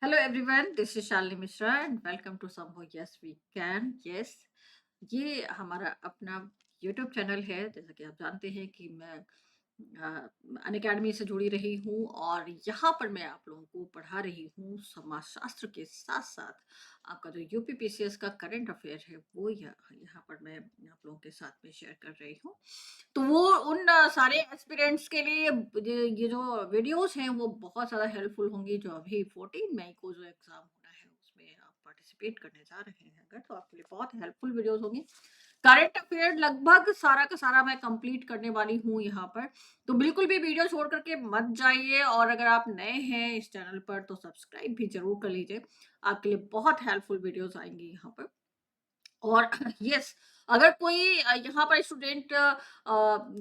Hello everyone, this is Shalini Mishra and welcome to Somehow Yes We Can. Yes, ये हमारा अपना YouTube channel है। जैसा कि आप जानते हैं कि मैं अन अकेडमी से जुड़ी रही हूँ और यहाँ पर मैं आप लोगों को पढ़ा रही हूँ समाजशास्त्र के साथ साथ आपका जो यूपी पीसीएस का करंट अफेयर है वो यहाँ पर मैं आप लोगों के साथ में शेयर कर रही हूँ। तो वो उन सारे एस्पिरेंट्स के लिए ये जो वीडियोस हैं वो बहुत ज़्यादा हेल्पफुल होंगी जो अभी 14 मई को जो एग्ज़ाम होना है उसमें आप पार्टिसिपेट करने जा रहे हैं अगर तो आपके लिए बहुत हेल्पफुल वीडियोस होंगी। करंट अफेयर लगभग सारा का सारा मैं कंप्लीट करने वाली हूँ यहाँ पर, तो बिल्कुल भी वीडियो छोड़ करके मत जाइए और अगर आप नए हैं इस चैनल पर तो सब्सक्राइब भी ज़रूर कर लीजिए। आपके लिए बहुत हेल्पफुल वीडियोस आएँगी यहाँ पर। और यस, अगर कोई यहाँ पर स्टूडेंट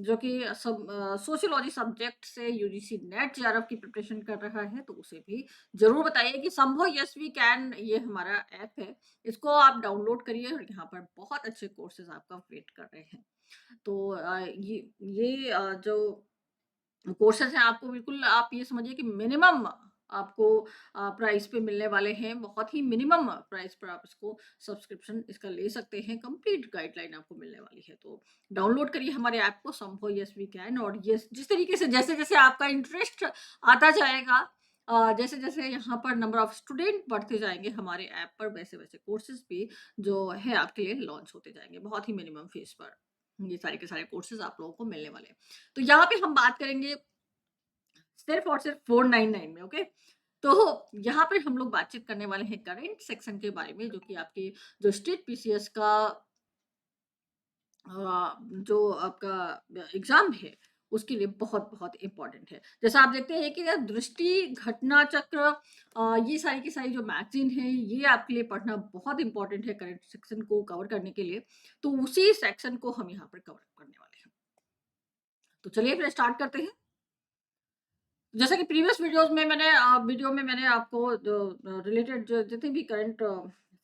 जो कि सोशियोलॉजी सब्जेक्ट से यूजीसी नेट जेआरएफ की प्रिपरेशन कर रहा है तो उसे भी जरूर बताइए कि संभव यस वी कैन ये हमारा ऐप है। इसको आप डाउनलोड करिए और यहाँ पर बहुत अच्छे कोर्सेज आपका वेट कर रहे हैं। तो जो कोर्सेज़ हैं आपको बिल्कुल आप ये समझिए कि मिनिमम आपको प्राइस पे मिलने वाले हैं। बहुत ही मिनिमम प्राइस पर आप इसको सब्सक्रिप्शन इसका ले सकते हैं। कंप्लीट गाइडलाइन आपको मिलने वाली है। तो डाउनलोड करिए हमारे ऐप को संभव यस वी कैन और यस जिस तरीके से जैसे-जैसे आपका इंटरेस्ट आता जाएगा जैसे-जैसे यहाँ पर नंबर ऑफ स्टूडेंट बढ़ते जाएँगे हमारे ऐप पर वैसे-वैसे कोर्सेज़ भी जो है आपके लिए लॉन्च होते जाएँगे। बहुत ही मिनिमम फीस पर ये सारे के सारे कोर्सेज़ आप लोगों को मिलने वाले हैं। तो यहाँ पे हम बात करेंगे सिर्फ और सिर्फ 499 में। ओके, तो यहाँ पे हम लोग बातचीत करने वाले हैं करंट सेक्शन के बारे में जो कि आपके जो स्टेट पीसीएस का जो आपका एग्जाम है उसके लिए बहुत बहुत इंपॉर्टेंट है। जैसा आप देखते हैं कि दृष्टि, घटना चक्र, ये सारी की सारी जो मैगजीन है ये आपके लिए पढ़ना बहुत इंपॉर्टेंट है करंट सेक्शन को कवर करने के लिए। तो उसी सेक्शन को हम यहाँ पर कवर करने वाले हैं। तो चलिए फिर स्टार्ट करते हैं। जैसा कि प्रीवियस वीडियो में मैंने आपको जो रिलेटेड जो जितने भी करंट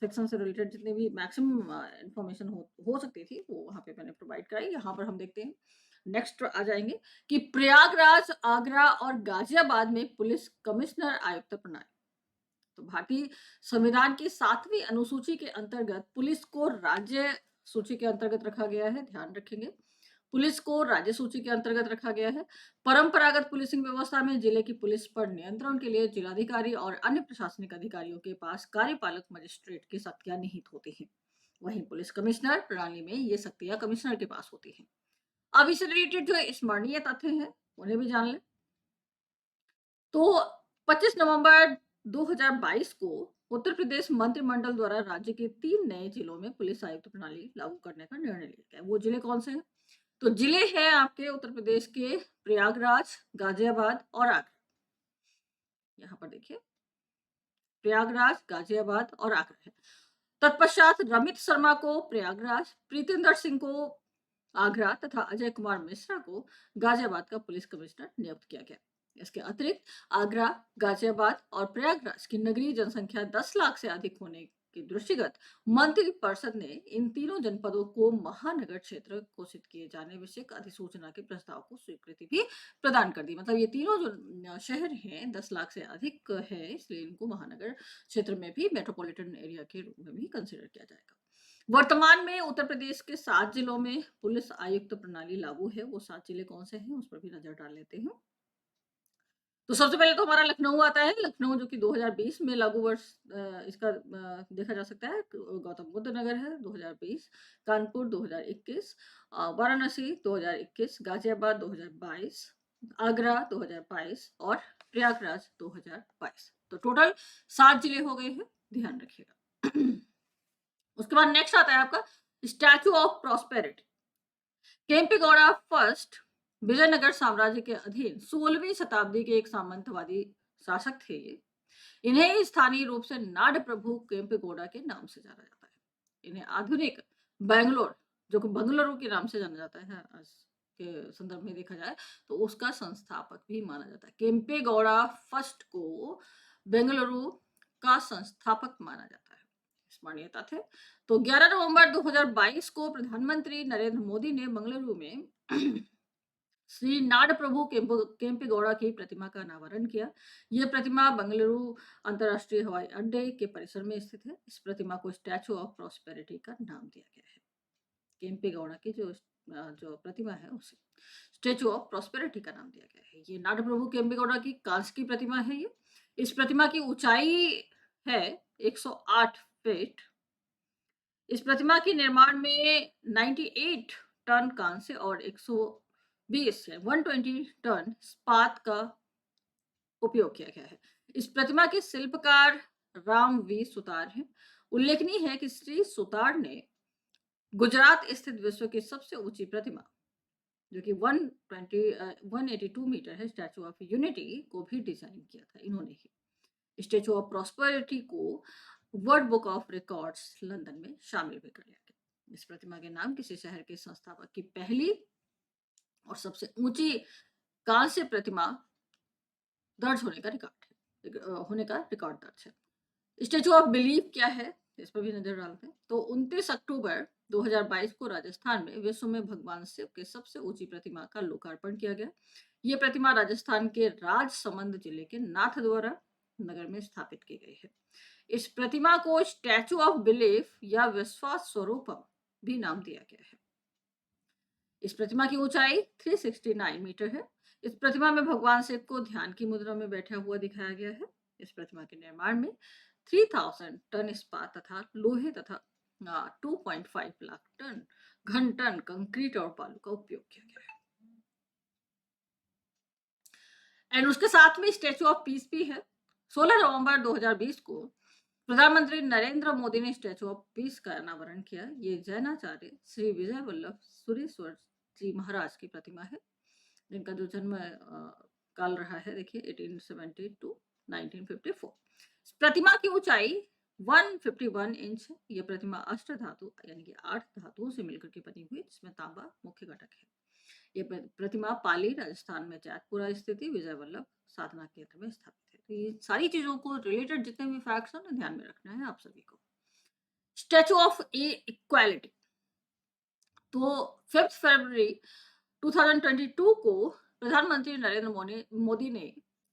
सेक्शन से रिलेटेड जितने भी मैक्सिमम इंफॉर्मेशन हो सकती थी वो वहाँ पे मैंने प्रोवाइड कराई। यहाँ पर हम देखते हैं नेक्स्ट आ जाएंगे कि प्रयागराज, आगरा और गाजियाबाद में पुलिस कमिश्नर आयुक्त प्रणाली। तो भारतीय संविधान की 7वीं अनुसूची के अंतर्गत पुलिस को राज्य सूची के अंतर्गत रखा गया है। ध्यान रखेंगे, पुलिस को राज्य सूची के अंतर्गत रखा गया है। परंपरागत पुलिसिंग व्यवस्था में जिले की पुलिस पर नियंत्रण के लिए जिलाधिकारी और अन्य प्रशासनिक अधिकारियों के पास कार्यपालक मजिस्ट्रेट की शक्तियां निहित होती हैं। वहीं पुलिस कमिश्नर प्रणाली में ये शक्तियां कमिश्नर के पास होती हैं। अब इससे रिलेटेड जो स्मरणीय तथ्य हैं उन्हें भी जान लें। तो 25 नवंबर 2022 को उत्तर प्रदेश मंत्रिमंडल द्वारा राज्य के 3 नए जिलों में पुलिस आयुक्त प्रणाली लागू करने का निर्णय लिया गया। वो जिले कौन से हैं? तो जिले हैं आपके उत्तर प्रदेश के प्रयागराज, गाजियाबाद और आगरा। यहाँ पर देखिए प्रयागराज, गाजियाबाद और आगरा है। तत्पश्चात रमित शर्मा को प्रयागराज, प्रीतिंदर सिंह को आगरा तथा अजय कुमार मिश्रा को गाजियाबाद का पुलिस कमिश्नर नियुक्त किया गया। इसके अतिरिक्त आगरा, गाजियाबाद और प्रयागराज की नगरीय जनसंख्या 10 लाख से अधिक होने के दृष्टिगत मंत्रिपरिषद ने इन तीनों जनपदों को महानगर क्षेत्र घोषित किए जाने विषयक अधिसूचना के प्रस्ताव को स्वीकृति भी प्रदान कर दी। मतलब ये तीनों जो शहर हैं 10 लाख से अधिक है इसलिए इनको महानगर क्षेत्र में भी मेट्रोपॉलिटन एरिया के रूप में भी कंसिडर किया जाएगा। वर्तमान में उत्तर प्रदेश के 7 जिलों में पुलिस आयुक्त प्रणाली लागू है। वो 7 जिले कौन से हैं उस पर भी नजर डाल लेते हैं। तो सबसे पहले तो हमारा लखनऊ आता है। लखनऊ जो कि 2020 में लागू वर्ष इसका देखा जा सकता है। गौतम बुद्ध नगर है 2020, कानपुर 2021, वाराणसी 2021, गाजियाबाद 2022, आगरा 2022 और प्रयागराज 2022। तो टोटल 7 जिले हो गए हैं, ध्यान रखिएगा। उसके बाद नेक्स्ट आता है आपका statue of prosperity. Kempegowda first Vijayanagara साम्राज्य के अधीन 16वीं शताब्दी के एक सामंतवादी शासक थे ये। इन्हें स्थानीय रूप से नाड प्रभु केम्पेगौड़ा के नाम से जाना जाता है। इन्हें आधुनिक बेंगलोर जो कि बंगलुरु के नाम से जाना जाता है आज के संदर्भ में देखा जाए तो उसका संस्थापक भी माना जाता है। केम्पेगौड़ा फर्स्ट को बेंगलुरु का संस्थापक माना जाता है। स्मरणीयता थे। तो 11 नवंबर 2022 को प्रधानमंत्री नरेंद्र मोदी ने बंगलुरु में श्री नाड प्रभु केम्पेगौड़ा की प्रतिमा का अनावरण किया। यह प्रतिमा बेंगलुरु अंतर्राष्ट्रीय हवाई अड्डे के परिसर में स्थित है। इस प्रतिमा को स्टैचू ऑफ प्रॉस्पेरिटी का नाम दिया गया है। केम्पेगौड़ा की जो प्रतिमा है उसे स्टैचू ऑफ प्रॉस्पेरिटी का नाम दिया गया है। ये नाड प्रभु केम्पेगौड़ा की कांस्य की प्रतिमा है। ये इस प्रतिमा की ऊंचाई है 108 फीट। इस प्रतिमा के निर्माण में 98 टन कांस्य और 120 है 120 टन इस्पात का उपयोग किया गया है। इस प्रतिमा के शिल्पकार राम वी सुतार हैं। उल्लेखनीय है कि श्री सुतार ने गुजरात स्थित विश्व की सबसे ऊंची प्रतिमा जो कि 182 मीटर है, स्टैचू ऑफ यूनिटी को भी डिजाइन किया था इन्होंने ही। स्टैचू ऑफ प्रॉस्पेरिटी को world book of records London में शामिल भी कर लिया गया। इस प्रतिमा के नाम किसी शहर के संस्थापक की पहली और सबसे ऊंची कांस्य प्रतिमा दर्ज होने का रिकॉर्ड दर्ज है। स्टैचू ऑफ बिलीफ क्या है, इस पर भी नजर डालते हैं। तो 29 अक्टूबर 2022 को राजस्थान में विश्व में भगवान शिव के सबसे ऊंची प्रतिमा का लोकार्पण किया गया। यह प्रतिमा राजस्थान के राजसमंद जिले के नाथद्वारा नगर में स्थापित की गई है। इस प्रतिमा को स्टैचू ऑफ बिलीफ या विश्वास स्वरूपम भी नाम दिया गया है। इस प्रतिमा की ऊंचाई 369 मीटर है। इस प्रतिमा में भगवान शिव को ध्यान की मुद्रा में बैठा हुआ दिखाया गया है। इस प्रतिमा के निर्माण में 3000 टन इस्पात तथा लोहे तथा 2.5 लाख टन घन टन कंक्रीट और बालू का उपयोग किया गया है। एंड उसके साथ में स्टैचू ऑफ पीस भी है। 16 नवंबर 2020 को प्रधानमंत्री नरेंद्र मोदी ने स्टैचू ऑफ पीस का अनावरण किया। ये जैनाचार्य श्री विजय वल्लभ सुरेश्वर जी महाराज की प्रतिमा है, जिनका जो जन्म काल रहा है देखिए 1870 टू 1954। प्रतिमा की ऊंचाई 151 इंच है। यह प्रतिमा अष्ट धातु यानी कि 8 धातुओं से मिलकर के बनी हुई, जिसमें तांबा मुख्य घटक है। यह प्रतिमा पाली राजस्थान में जैतपुरा स्थित विजय वल्लभ साधना केंद्र में स्थापित है। तो ये सारी चीजों को रिलेटेड जितने भी फैक्ट्स हैं ध्यान में रखना है आप सभी को। स्टैचू ऑफ इक्वालिटी, तो 5 फरवरी 2022 को प्रधानमंत्री नरेंद्र मोदी ने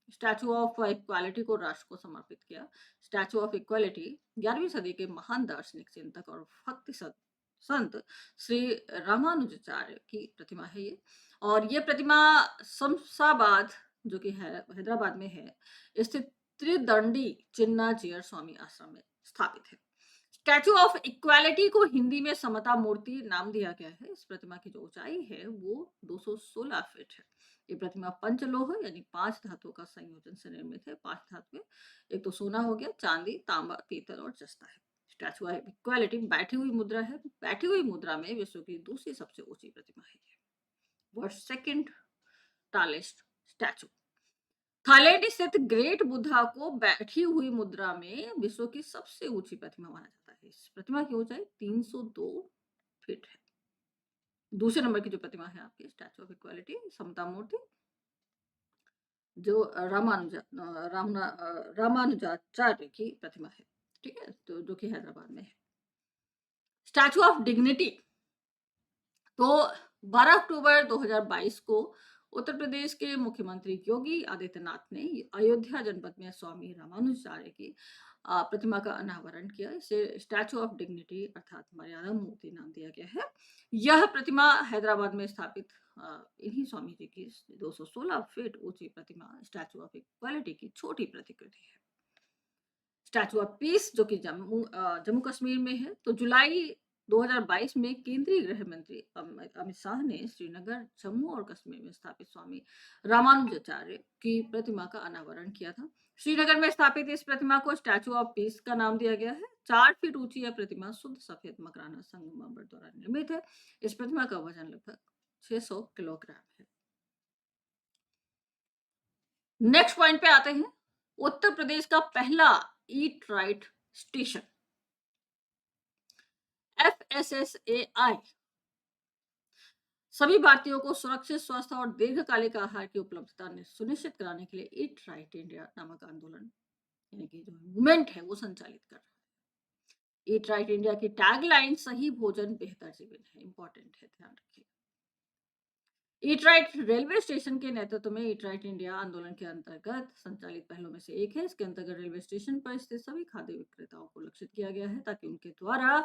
स्टैचू ऑफ इक्वालिटी को राष्ट्र को समर्पित किया। स्टैचू ऑफ इक्वालिटी 11वीं सदी के महान दार्शनिक चिंतक और भक्ति संत श्री रामानुजाचार्य की प्रतिमा है ये। और ये प्रतिमा शमशाबाद जो कि है हैदराबाद में है स्थित त्रिदंडी चिन्नाजियर स्वामी आश्रम में स्थापित है। स्टैचू ऑफ इक्वालिटी को हिंदी में समता मूर्ति नाम दिया गया है। इस प्रतिमा की जो ऊंचाई है वो 216 फीट है। ये प्रतिमा पंचलोह यानी 5 धातुओं का संयोजन से निर्मित है। 5 धातुएं, एक तो सोना हो गया, चांदी, तांबा, पीतल और जस्ता है। स्टैचू ऑफ इक्वालिटी बैठी हुई मुद्रा है। बैठी हुई मुद्रा में विश्व की दूसरी सबसे ऊंची प्रतिमा है। World second tallest statue. Thailand स्थित ग्रेट बुद्धा को बैठी हुई मुद्रा में विश्व की सबसे ऊंची प्रतिमा माना जाता है। इस प्रतिमा की ऊंचाई 302 फीट है। दूसरे नंबर की जो प्रतिमा है आपकी स्टैचू ऑफ इक्वालिटी समता मूर्ति जो रामानुजाचार्य की प्रतिमा है, ठीक है, तो जो कि हैदराबाद में है। स्टैचू ऑफ डिग्निटी, तो 12 अक्टूबर 2022 को उत्तर प्रदेश के मुख्यमंत्री योगी आदित्यनाथ ने अयोध्या जनपद में स्वामी रामानुजाचार्य की प्रतिमा का अनावरण किया। इसे स्टैचू ऑफ डिग्निटी अर्थात मर्यादा मूर्ति नाम दिया गया है। यह प्रतिमा हैदराबाद में स्थापित इन्हीं स्वामी जी की 216 फीट ऊंची प्रतिमा स्टैचू ऑफ इक्वालिटी की छोटी प्रतिकृति है। स्टैचू ऑफ पीस जो कि जम्मू कश्मीर में है, तो जुलाई 2022 में केंद्रीय गृह मंत्री अमित शाह ने श्रीनगर, जम्मू और कश्मीर में स्थापित स्वामी रामानुजाचार्य की प्रतिमा का अनावरण किया था। श्रीनगर में स्थापित इस प्रतिमा को स्टैचू ऑफ पीस का नाम दिया गया है। 4 फीट ऊंची यह प्रतिमा शुद्ध सफेद मकराना संगमरमर द्वारा निर्मित है। इस प्रतिमा का वजन लगभग 600 किलोग्राम है। नेक्स्ट पॉइंट पे आते हैं। उत्तर प्रदेश का पहला ईट राइट स्टेशन FSSAI सभी भारतीयों को सुरक्षित, स्वस्थ और दीर्घकालिक आहार की उपलब्धता सुनिश्चित कराने के लिए ईट राइट इंडिया नामक आंदोलन यानी कि जो मूवमेंट है वो संचालित कर रहा है। ईट राइट इंडिया की टैगलाइन सही भोजन बेहतर जीवन है। इंपॉर्टेंट है, ध्यान रखिए। ईट राइट रेलवे स्टेशन के नेतृत्व में ईट राइट इंडिया आंदोलन के अंतर्गत संचालित पहलों में से एक है। इसके अंतर्गत रेलवे स्टेशन पर स्थित सभी खाद्य विक्रेताओं को लक्षित किया गया है ताकि उनके द्वारा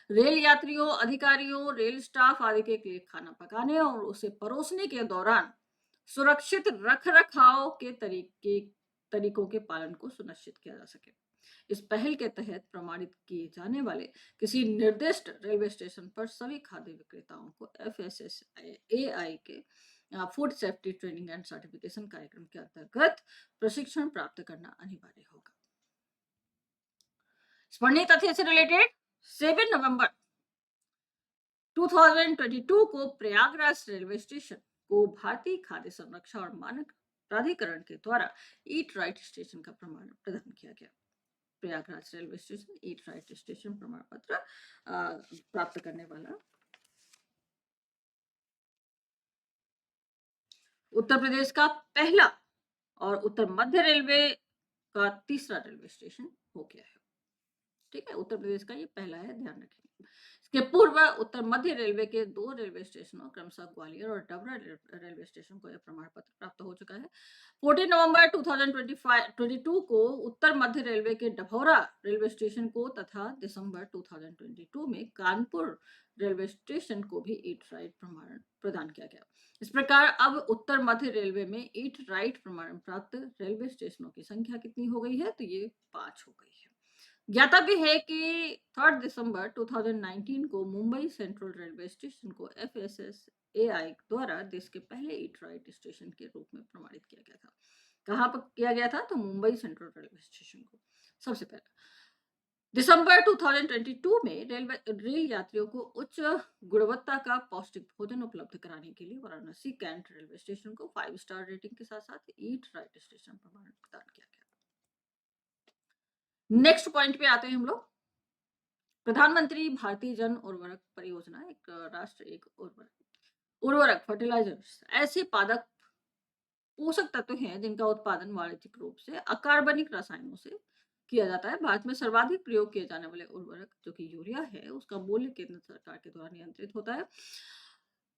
रेल यात्रियों, अधिकारियों, रेल स्टाफ आदि के लिए खाना पकाने और उसे परोसने के दौरान सुरक्षित रख रखाव के तरीकों के पालन को सुनिश्चित किया जा सके। इस पहल के तहत प्रमाणित किए जाने वाले किसी निर्दिष्ट रेलवे स्टेशन पर सभी खाद्य विक्रेताओं को FSSAI के food safety training and certification कार्यक्रम के अंतर्गत प्रशिक्षण प्राप्त करना अनिवार्य होगा। स्मरणीय तथ्य से रिलेटेड 7 नवंबर 2022 को प्रयागराज रेलवे स्टेशन को भारतीय खाद्य संरक्षण और मानक प्राधिकरण के द्वारा ईट राइट स्टेशन का प्रमाण प्रदान किया गया। Prayagraj railway station eat right station प्रमाण पत्र प्राप्त करने वाला उत्तर प्रदेश का पहला और उत्तर मध्य रेलवे का तीसरा रेलवे स्टेशन हो गया है। ठीक है, उत्तर प्रदेश का ये पहला है, ध्यान रखेंगे। इसके पूर्व उत्तर मध्य रेलवे के 2 रेलवे स्टेशनों क्रमशः ग्वालियर और डबरा रेलवे स्टेशन को यह प्रमाण पत्र प्राप्त हो चुका है। 14 नवंबर 2022 को उत्तर मध्य रेलवे के डभौरा रेलवे स्टेशन को तथा दिसंबर 2022 में कानपुर रेलवे स्टेशन को भी ईट राइट प्रमाण प्रदान किया गया। इस प्रकार अब उत्तर मध्य रेलवे में ईट राइट प्रमाण प्राप्त रेलवे स्टेशनों की संख्या कितनी हो गई है? तो ये 5 हो गई है। ज्ञातव्य है कि 3 दिसंबर 2019 को मुंबई सेंट्रल रेलवे स्टेशन को FSSAI द्वारा देश के पहले ईट राइट स्टेशन के रूप में प्रमाणित किया गया था। कहाँ पर किया गया था? तो मुंबई सेंट्रल रेलवे स्टेशन को सबसे पहले। दिसंबर 2022 में रेल यात्रियों को उच्च गुणवत्ता का पौष्टिक भोजन उपलब्ध कराने के लिए वाराणसी कैंट रेलवे स्टेशन को 5 स्टार रेटिंग के साथ साथ ईट राइट स्टेशन प्रमाण प्रदान किया गया। नेक्स्ट पॉइंट पे आते हैं हम लोग। प्रधानमंत्री भारतीय जन उर्वरक परियोजना एक राष्ट्र एक उर्वरक फर्टिलाइजर्स ऐसे पादप पोषक तत्व हैं जिनका उत्पादन वाणिज्यिक रूप से अकार्बनिक रसायनों से किया जाता है। भारत में सर्वाधिक प्रयोग किए जाने वाले उर्वरक जो कि यूरिया है, उसका मूल्य केंद्र सरकार के द्वारा नियंत्रित होता है।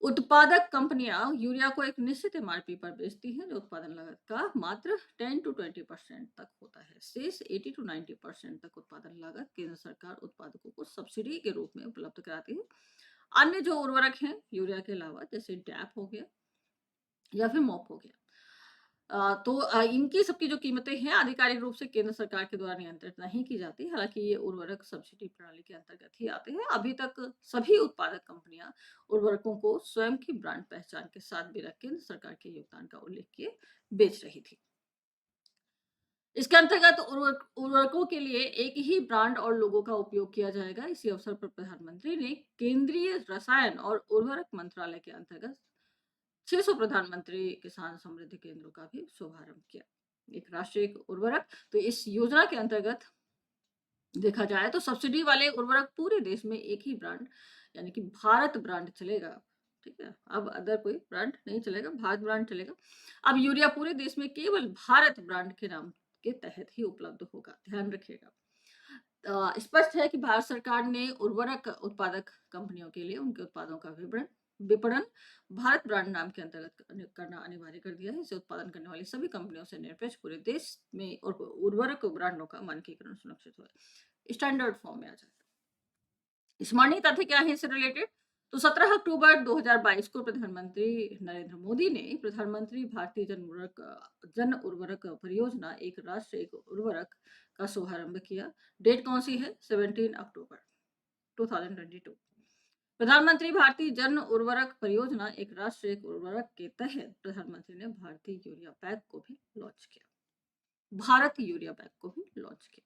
उत्पादक कंपनियां यूरिया को एक निश्चित MRP पर बेचती हैं जो उत्पादन लागत का मात्र 10 to 20% तक होता है। शेष 80 to 90% तक उत्पादन लागत केंद्र सरकार उत्पादकों को सब्सिडी के रूप में उपलब्ध कराती है। अन्य जो उर्वरक हैं यूरिया के अलावा, जैसे डैप हो गया या फिर मॉप हो गया, इनकी सबकी जो कीमतें हैं आधिकारिक रूप से केंद्र सरकार के द्वारा नियंत्रित नहीं की जाती। हालांकि ये उर्वरक सब्सिडी प्रणाली के अंतर्गत ही आते हैं। अभी तक सभी उत्पादक कंपनियां उर्वरकों को स्वयं की ब्रांड पहचान के साथ भी रख केंद्र सरकार के योगदान का उल्लेख किए बेच रही थी। इसके अंतर्गत उर्वरकों के लिए एक ही ब्रांड और लोगो का उपयोग किया जाएगा। इसी अवसर पर प्रधानमंत्री ने केंद्रीय रसायन और उर्वरक मंत्रालय के अंतर्गत 600 प्रधानमंत्री किसान समृद्धि केंद्रों का भी शुभारंभ किया। एक राष्ट्रीय एक उर्वरक, तो इस योजना के अंतर्गत देखा जाए तो सब्सिडी वाले उर्वरक पूरे देश में एक ही ब्रांड यानी कि भारत ब्रांड चलेगा। ठीक है, अब अदर कोई ब्रांड नहीं चलेगा, भारत ब्रांड चलेगा। अब यूरिया पूरे देश में केवल भारत ब्रांड के नाम के तहत ही उपलब्ध होगा, ध्यान रखिएगा। स्पष्ट है कि भारत सरकार ने उर्वरक उत्पादक कंपनियों के लिए उनके उत्पादों का विपणन भारत ब्रांड नाम के अंतर्गत करना अनिवार्य कर दिया है। इसे उत्पादन करने वाली सभी कंपनियों से निरपेक्ष पूरे देश में उर्वरक ब्रांडों का मानकीकरण सुनिश्चित हो, स्टैंडर्ड फॉर्म में आ जाता है। स्मरणीय तथ्य क्या है इससे रिलेटेड? तो 17 अक्टूबर 2022 को प्रधानमंत्री नरेंद्र मोदी ने प्रधानमंत्री भारतीय जन उर्वरक परियोजना एक राष्ट्र एक उर्वरक का शुभारंभ किया। डेट कौन सी है? 17 अक्टूबर 2022। प्रधानमंत्री भारतीय जन उर्वरक परियोजना एक राष्ट्र एक उर्वरक के तहत प्रधानमंत्री ने भारतीय यूरिया पैक को भी लॉन्च किया। भारत यूरिया पैक को भी लॉन्च किया।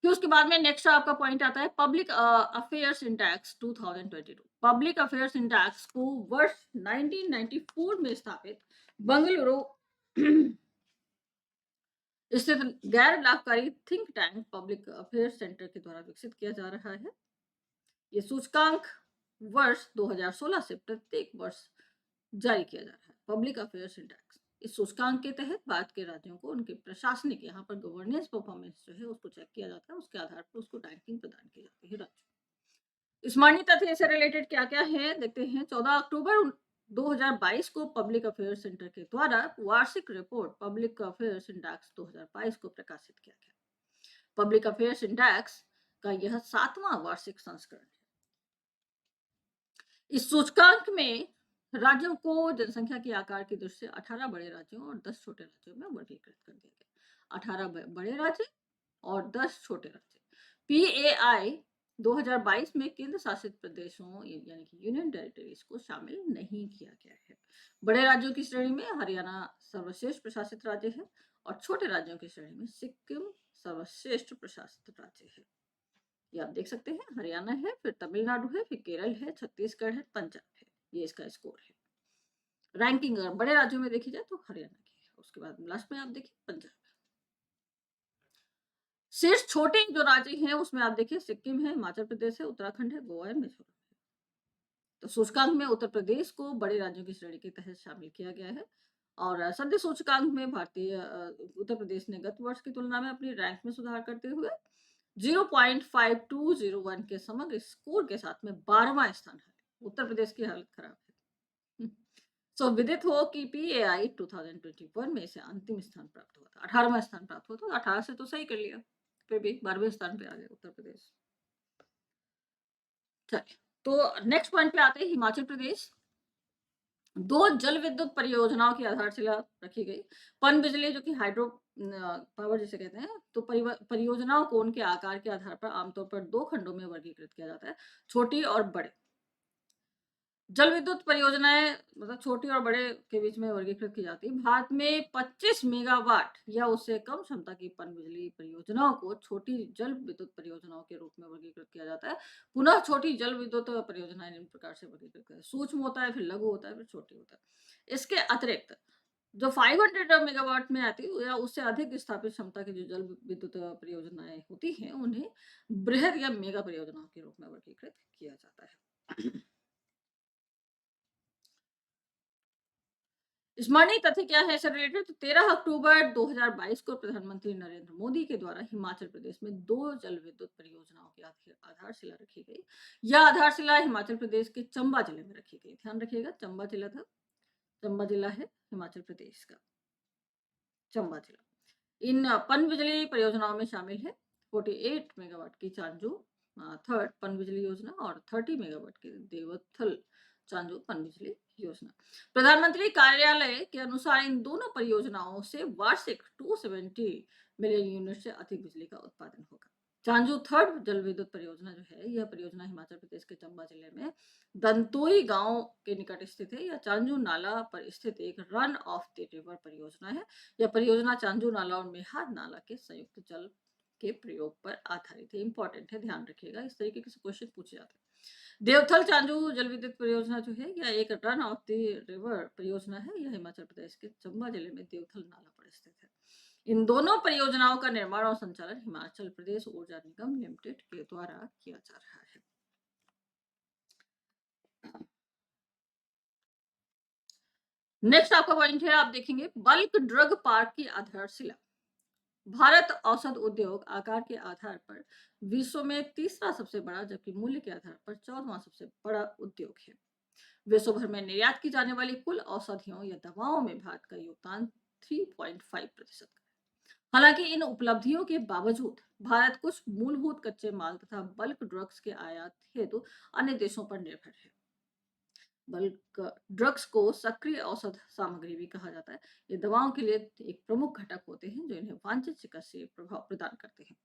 फिर उसके बाद में नेक्स्ट आपका पॉइंट आता है public affairs index 2022। Public affairs index को वर्ष 1994 में स्थापित बंगलुरु स्थित गैर लाभकारी think tank public affairs centre के द्वारा विकसित किया जा रहा है। ये सूचकांक वर्ष 2016 से प्रत्येक वर्ष जारी किया जा रहा है। पब्लिक अफेयर्स इंडेक्स, इस सूचकांक के तहत भारत के राज्यों को उनके प्रशासनिक यहाँ पर गवर्नेंस परफॉर्मेंस जो है उसको चेक किया जाता है, उसके आधार पर उसको रैंकिंग प्रदान की जाती है राज्यों। स्मरणीय तथ्य से रिलेटेड क्या-क्या है देखते हैं। 14 अक्टूबर 2022 को पब्लिक अफेयर्स सेंटर के द्वारा वार्षिक रिपोर्ट पब्लिक अफेयर्स इंडेक्स 2022 को प्रकाशित किया गया। पब्लिक अफेयर्स इंडेक्स का यह 7वां वार्षिक संस्करण है। इस सूचकांक में राज्यों को जनसंख्या के आकार की दृष्टि से 18 बड़े राज्यों और 10 छोटे राज्यों में वर्गीकृत कर दिया गया। 18 बड़े राज्य और 10 छोटे राज्य। पीएआई 2022 में केंद्र शासित प्रदेशों यानी कि यूनियन टेरिटरीज को शामिल नहीं किया गया है। बड़े राज्यों की श्रेणी में हरियाणा सर्वश्रेष्ठ प्रशासित राज्य है और छोटे राज्यों की श्रेणी में सिक्किम सर्वश्रेष्ठ प्रशासित राज्य है। ये आप देख सकते हैं, हरियाणा है, फिर तमिलनाडु है, फिर केरल है, छत्तीसगढ़ है, पंजाब है। ये इसका स्कोर है। रैंकिंग अगर बड़े राज्यों में देखी जाए तो हरियाणा की है, उसके बाद लास्ट में आप देखिए पंजाब। शेष छोटे जो राज्य हैं उसमें आप देखिए सिक्किम है, हिमाचल प्रदेश है, उत्तराखंड है, गोवा है, मिजोरम है। तो सूचकांक में उत्तर प्रदेश को बड़े राज्यों की श्रेणी के तहत शामिल किया गया है और सद्य सूचकांक में भारतीय उत्तर प्रदेश ने गत वर्ष की तुलना में अपनी रैंक में सुधार करते हुए 0.5201 के समग्र स्कोर के साथ में 12वां स्थान है। उत्तर प्रदेश की हालत खराब है। सो विदित हो कि पीएआई 2021 में इसे अंतिम स्थान प्राप्त हुआ था, 18वां स्थान प्राप्त हुआ था। 18 से तो सही कर लिया, फिर भी 12वें स्थान पे आ गया उत्तर प्रदेश। चलिए, तो नेक्स्ट पॉइंट पे आते हैं, हिमाचल प्रदेश। 2 जल विद्युत परियोजनाओं की आधारशिला रखी गई। पनबिजली जो कि हाइड्रो पावर जिसे कहते हैं, तो परियोजनाओं को उनके आकार के आधार पर आमतौर पर 2 खंडों में वर्गीकृत किया जाता है, छोटी और बड़े। जल विद्युत परियोजनाएं मतलब छोटी और बड़े के बीच में वर्गीकृत की जाती है। भारत में 25 मेगावाट या उससे कम क्षमता की पनबिजली परियोजनाओं को छोटी जल विद्युत परियोजनाओं के रूप में वर्गीकृत किया जाता है। पुनः छोटी जल विद्युत परियोजनाएं निम्न प्रकार से वर्गीकृत किया, सूक्ष्म होता है, फिर लघु होता है, फिर छोटी होता है। इसके अतिरिक्त जो 500 मेगावाट में आती है या उससे अधिक स्थापित क्षमता की जो जल विद्युत परियोजनाएं होती हैं, उन्हें बृहद या मेगा परियोजनाओं के रूप में वर्गीकृत किया जाता है। स्मरणीय तथ्य क्या है इससे रिलेटेड, तो 13 अक्टूबर 2022 को प्रधानमंत्री नरेंद्र मोदी के द्वारा हिमाचल प्रदेश में 2 जल विद्युत परियोजनाओं की आधारशिला रखी गई। यह आधारशिला हिमाचल प्रदेश के चंबा जिले में रखी गई। ध्यान रखिएगा, चंबा जिला था, चंबा जिला है हिमाचल प्रदेश का, चंबा जिला। इन पनबिजली परियोजनाओं में शामिल है 48 मेगावाट की चांजू थर्ड पनबिजली योजना और 30 मेगावाट की देवथल चांजू पनबिजली योजना। प्रधानमंत्री कार्यालय के अनुसार इन दोनों परियोजनाओं से वार्षिक 270 मिलियन यूनिट से अधिक बिजली का उत्पादन होगा। चांजू थर्ड जल विद्युत परियोजना जो है, यह परियोजना हिमाचल प्रदेश के चंबा जिले में दंतोई गांव के निकट स्थित है। यह चांजू नाला पर स्थित एक रन ऑफ द रिवर परियोजना है। यह परियोजना चांजू नाला और मेहाद नाला के संयुक्त जल के प्रयोग पर आधारित है। इंपॉर्टेंट है, ध्यान रखिएगा, इस तरीके के क्वेश्चन पूछे जाते हैं। देवथल चांजू जल विद्युत परियोजना जो है, यह एक रन ऑफ द रिवर परियोजना है। यह हिमाचल प्रदेश के चंबा जिले में देवथल नाला पर स्थित है। इन दोनों परियोजनाओं का निर्माण और संचालन हिमाचल प्रदेश ऊर्जा निगम लिमिटेड के द्वारा किया जा रहा है। नेक्स्ट आपका पॉइंट है, आप देखेंगे बल्क ड्रग पार्क की आधारशिला। भारत औषध उद्योग आकार के आधार पर विश्व में तीसरा सबसे बड़ा जबकि मूल्य के आधार पर 14वां सबसे बड़ा उद्योग है। विश्व भर में निर्यात की जाने वाली कुल औषधियों या दवाओं में भारत का योगदान 3.5% का है। हालांकि इन उपलब्धियों के बावजूद भारत कुछ मूलभूत कच्चे माल तथा बल्क ड्रग्स के आयात हेतु अन्य देशों पर निर्भर है। बल्क ड्रग्स को सक्रिय औषध सामग्री भी कहा जाता है। ये दवाओं के लिए एक प्रमुख घटक होते हैं जो इन्हें वांछित चिकित्सीय प्रभाव प्रदान करते हैं।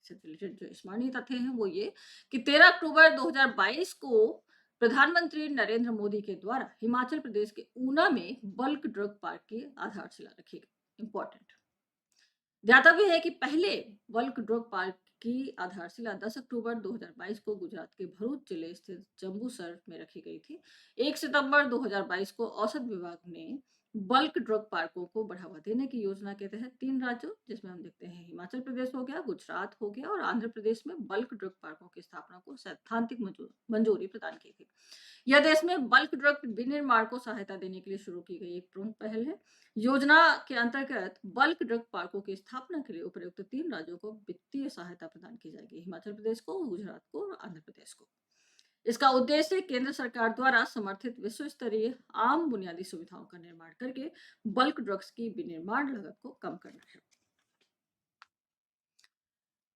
इससे रिलेटेड जो स्मरणीय तथ्य हैं वो ये कि 13 अक्टूबर 2022 को प्रधानमंत्री नरेंद्र मोदी के द्वारा हिमाचल प्रदेश के ऊना में बल्क ड्रग पार्क की आधारशिला रखी गई। इंपॉर्टेंट ज्ञातव्य है कि पहले बल्क ड्रग पार्क की आधारशिला 10 अक्टूबर 2022 को गुजरात के भरूच जिले स्थित जंबूसर में रखी गई थी। 1 सितंबर 2022 को औषध विभाग ने बल्क ड्रग पार्कों को बढ़ावा देने की योजना के तहत 3 राज्यों जिसमें हम देखते हैं हिमाचल प्रदेश हो गया, गुजरात हो गया और आंध्र प्रदेश में बल्क ड्रग पार्कों की स्थापना को सैद्धांतिक मंजूरी प्रदान की थी। यह देश में बल्क ड्रग विनिर्माण को सहायता देने के लिए शुरू की गई एक प्रमुख पहल है। योजना के अंतर्गत बल्क ड्रग पार्कों की स्थापना के लिए उपयुक्त 3 राज्यों को वित्तीय सहायता प्रदान की जाएगी, हिमाचल प्रदेश को, गुजरात को और आंध्र प्रदेश को। इसका उद्देश्य केंद्र सरकार द्वारा समर्थित विश्व स्तरीय आम बुनियादी सुविधाओं का निर्माण करके बल्क ड्रग्स की विनिर्माण लागत को कम करना है।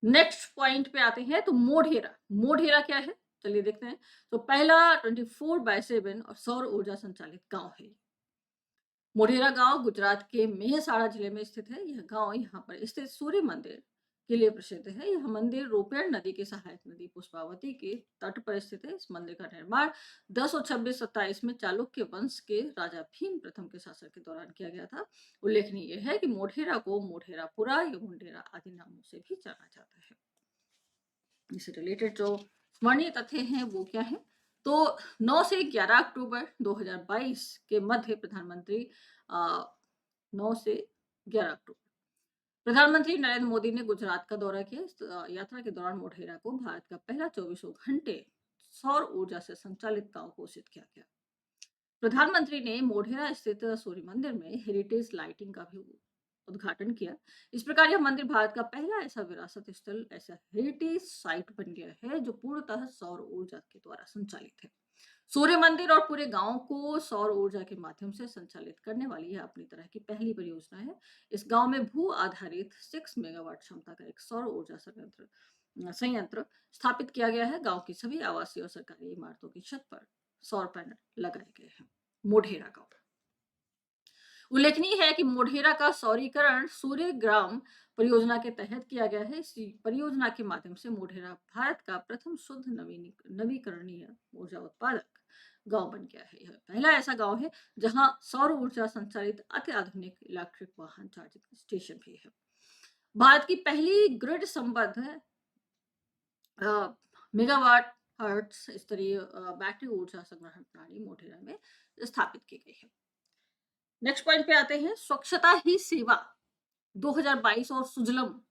नेक्स्ट पॉइंट पे आते हैं, तो मोढेरा। मोढेरा क्या है, चलिए देखते हैं। तो पहला 24/7 और सौर ऊर्जा संचालित गांव है। मोढेरा गांव गुजरात के मेहसाणा जिले में स्थित है। यह गांव यहाँ पर स्थित सूर्य मंदिर के लिए प्रसिद्ध है। यह मंदिर रोपेण नदी की सहायक नदी पुष्पावती के तट पर स्थित है। इस मंदिर का निर्माण 1026-27 में चालुक्य वंश के राजा भीम प्रथम के शासन के दौरान किया गया था। उल्लेखनीय यह है कि मोढेरा को मोढेरापुरा या मुंडेरा आदि नामों से भी जाना जाता है। इससे रिलेटेड जो स्मरणीय तथ्य हैं वो क्या है, तो 9 से 11 अक्टूबर 2022 के मध्य प्रधानमंत्री 9 से 11 अक्टूबर प्रधानमंत्री नरेंद्र मोदी ने गुजरात का दौरा किया। इस यात्रा के दौरान मोढेरा को भारत का पहला 24 घंटे सौर ऊर्जा से संचालित गांव घोषित किया गया। प्रधानमंत्री ने मोढेरा स्थित सूर्य मंदिर में हेरिटेज लाइटिंग का भी उद्घाटन किया। इस प्रकार यह मंदिर भारत का पहला ऐसा विरासत स्थल, ऐसा हेरिटेज साइट बन गया है जो पूर्णतः सौर ऊर्जा के द्वारा संचालित है। सूर्य मंदिर और पूरे गांव को सौर ऊर्जा के माध्यम से संचालित करने वाली यह अपनी तरह की पहली परियोजना है। इस गांव में भू आधारित 6 मेगावाट क्षमता का एक सौर ऊर्जा संयंत्र स्थापित किया गया है। गांव की सभी आवासीय और सरकारी इमारतों की छत पर सौर पैनल लगाए गए हैं। मोढेरा गांव। उल्लेखनीय है कि मोढेरा का सौरीकरण सूर्य ग्राम परियोजना के तहत किया गया है। इस परियोजना के माध्यम से मोढेरा भारत का प्रथम शुद्ध नवीकरणीय ऊर्जा उत्पादक गांव बन गया है। यह पहला ऐसा गांव है जहां सौर ऊर्जा संचालित अत्याधुनिक इलेक्ट्रिक वाहन चार्जिंग स्टेशन भी है। भारत की पहली ग्रिड संबद्ध मेगावाट हर्ट्ज स्तरीय बैटरी ऊर्जा संग्रहण प्रणाली मोढेरा में स्थापित की गई है। नेक्स्ट पॉइंट पे आते हैं, स्वच्छता ही सेवा 2022 और सुजलम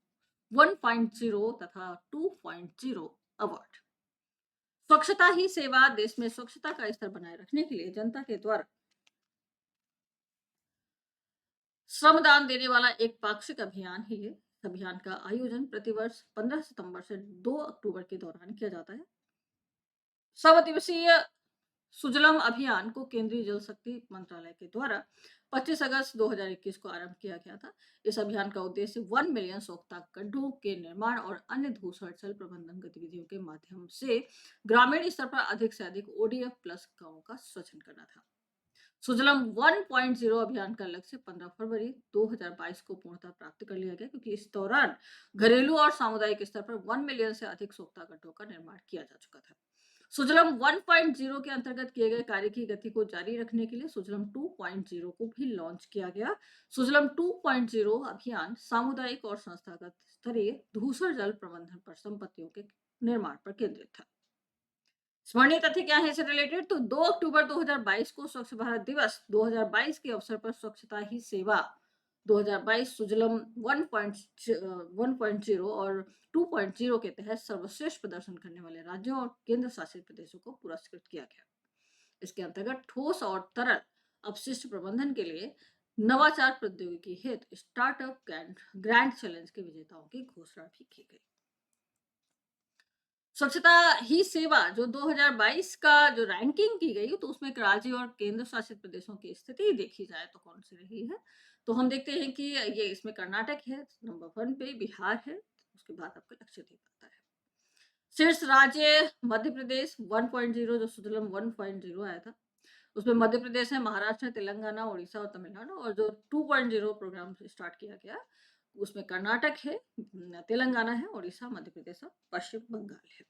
1.0 तथा 2.0 अवार्ड। स्वच्छता ही सेवा देश में स्वच्छता का स्तर बनाए रखने के लिए जनता के द्वारा श्रमदान देने वाला एक पाक्षिक अभियान है। ये अभियान का आयोजन प्रतिवर्ष 15 सितंबर से 2 अक्टूबर के दौरान किया जाता है। 100 दिवसीय सुजलम अभियान को केंद्रीय जल शक्ति मंत्रालय के द्वारा 25 अगस्त 2021 को आरंभ किया गया था। इस अभियान का उद्देश्य 1 मिलियन सोख्ता गड्ढों के निर्माण और अन्य धूसर जल प्रबंधन गतिविधियों के माध्यम से ग्रामीण स्तर पर अधिक से अधिक ODF प्लस गांवों का सृजन करना था। सुजलम 1.0 अभियान का लक्ष्य 15 फरवरी 2022 को पूर्णता प्राप्त कर लिया गया, क्योंकि इस दौरान घरेलू और सामुदायिक स्तर पर 1 मिलियन से अधिक सोख्ता गड्ढों का निर्माण किया जा चुका था। सुजलम 1.0 के अंतर्गत किए गए कार्य की गति को जारी रखने के लिए सुजलम 2.0 को भी लॉन्च किया गया। सुजलम 2.0 अभियान सामुदायिक और संस्थागत स्तरीय धूसर जल प्रबंधन पर संपत्तियों के निर्माण पर केंद्रित था। स्मरणीय तथ्य क्या है इससे रिलेटेड, तो 2 अक्टूबर 2022 को स्वच्छ भारत दिवस 2022 के अवसर पर स्वच्छता ही सेवा 2022 सुजलम 1.0 और 2.0 के तहत सर्वश्रेष्ठ प्रदर्शन करने वाले राज्यों और केंद्र शासित प्रदेशों को पुरस्कृत किया गया। इसके अंतर्गत ठोस और तरल अपशिष्ट प्रबंधन के लिए नवाचार प्रौद्योगिकी हेतु स्टार्टअप ग्रैंड चैलेंज के विजेताओं की घोषणा भी की गई। स्वच्छता ही सेवा जो 2022 का जो रैंकिंग की गई, तो उसमें राज्य और केंद्र शासित प्रदेशों की स्थिति देखी जाए तो कौन सी रही है, तो हम देखते हैं कि ये इसमें कर्नाटक है नंबर 1 पे, बिहार है, उसके बाद आपका लक्षद्वीप आता है। शीर्ष राज्य मध्य प्रदेश 1.0 जो सुजलम 1.0 आया था, उसमें मध्य प्रदेश है, महाराष्ट्र, तेलंगाना, उड़ीसा और तमिलनाडु। और जो 2.0 प्रोग्राम स्टार्ट किया गया उसमें कर्नाटक है, तेलंगाना है, उड़ीसा, मध्य प्रदेश और पश्चिम बंगाल है।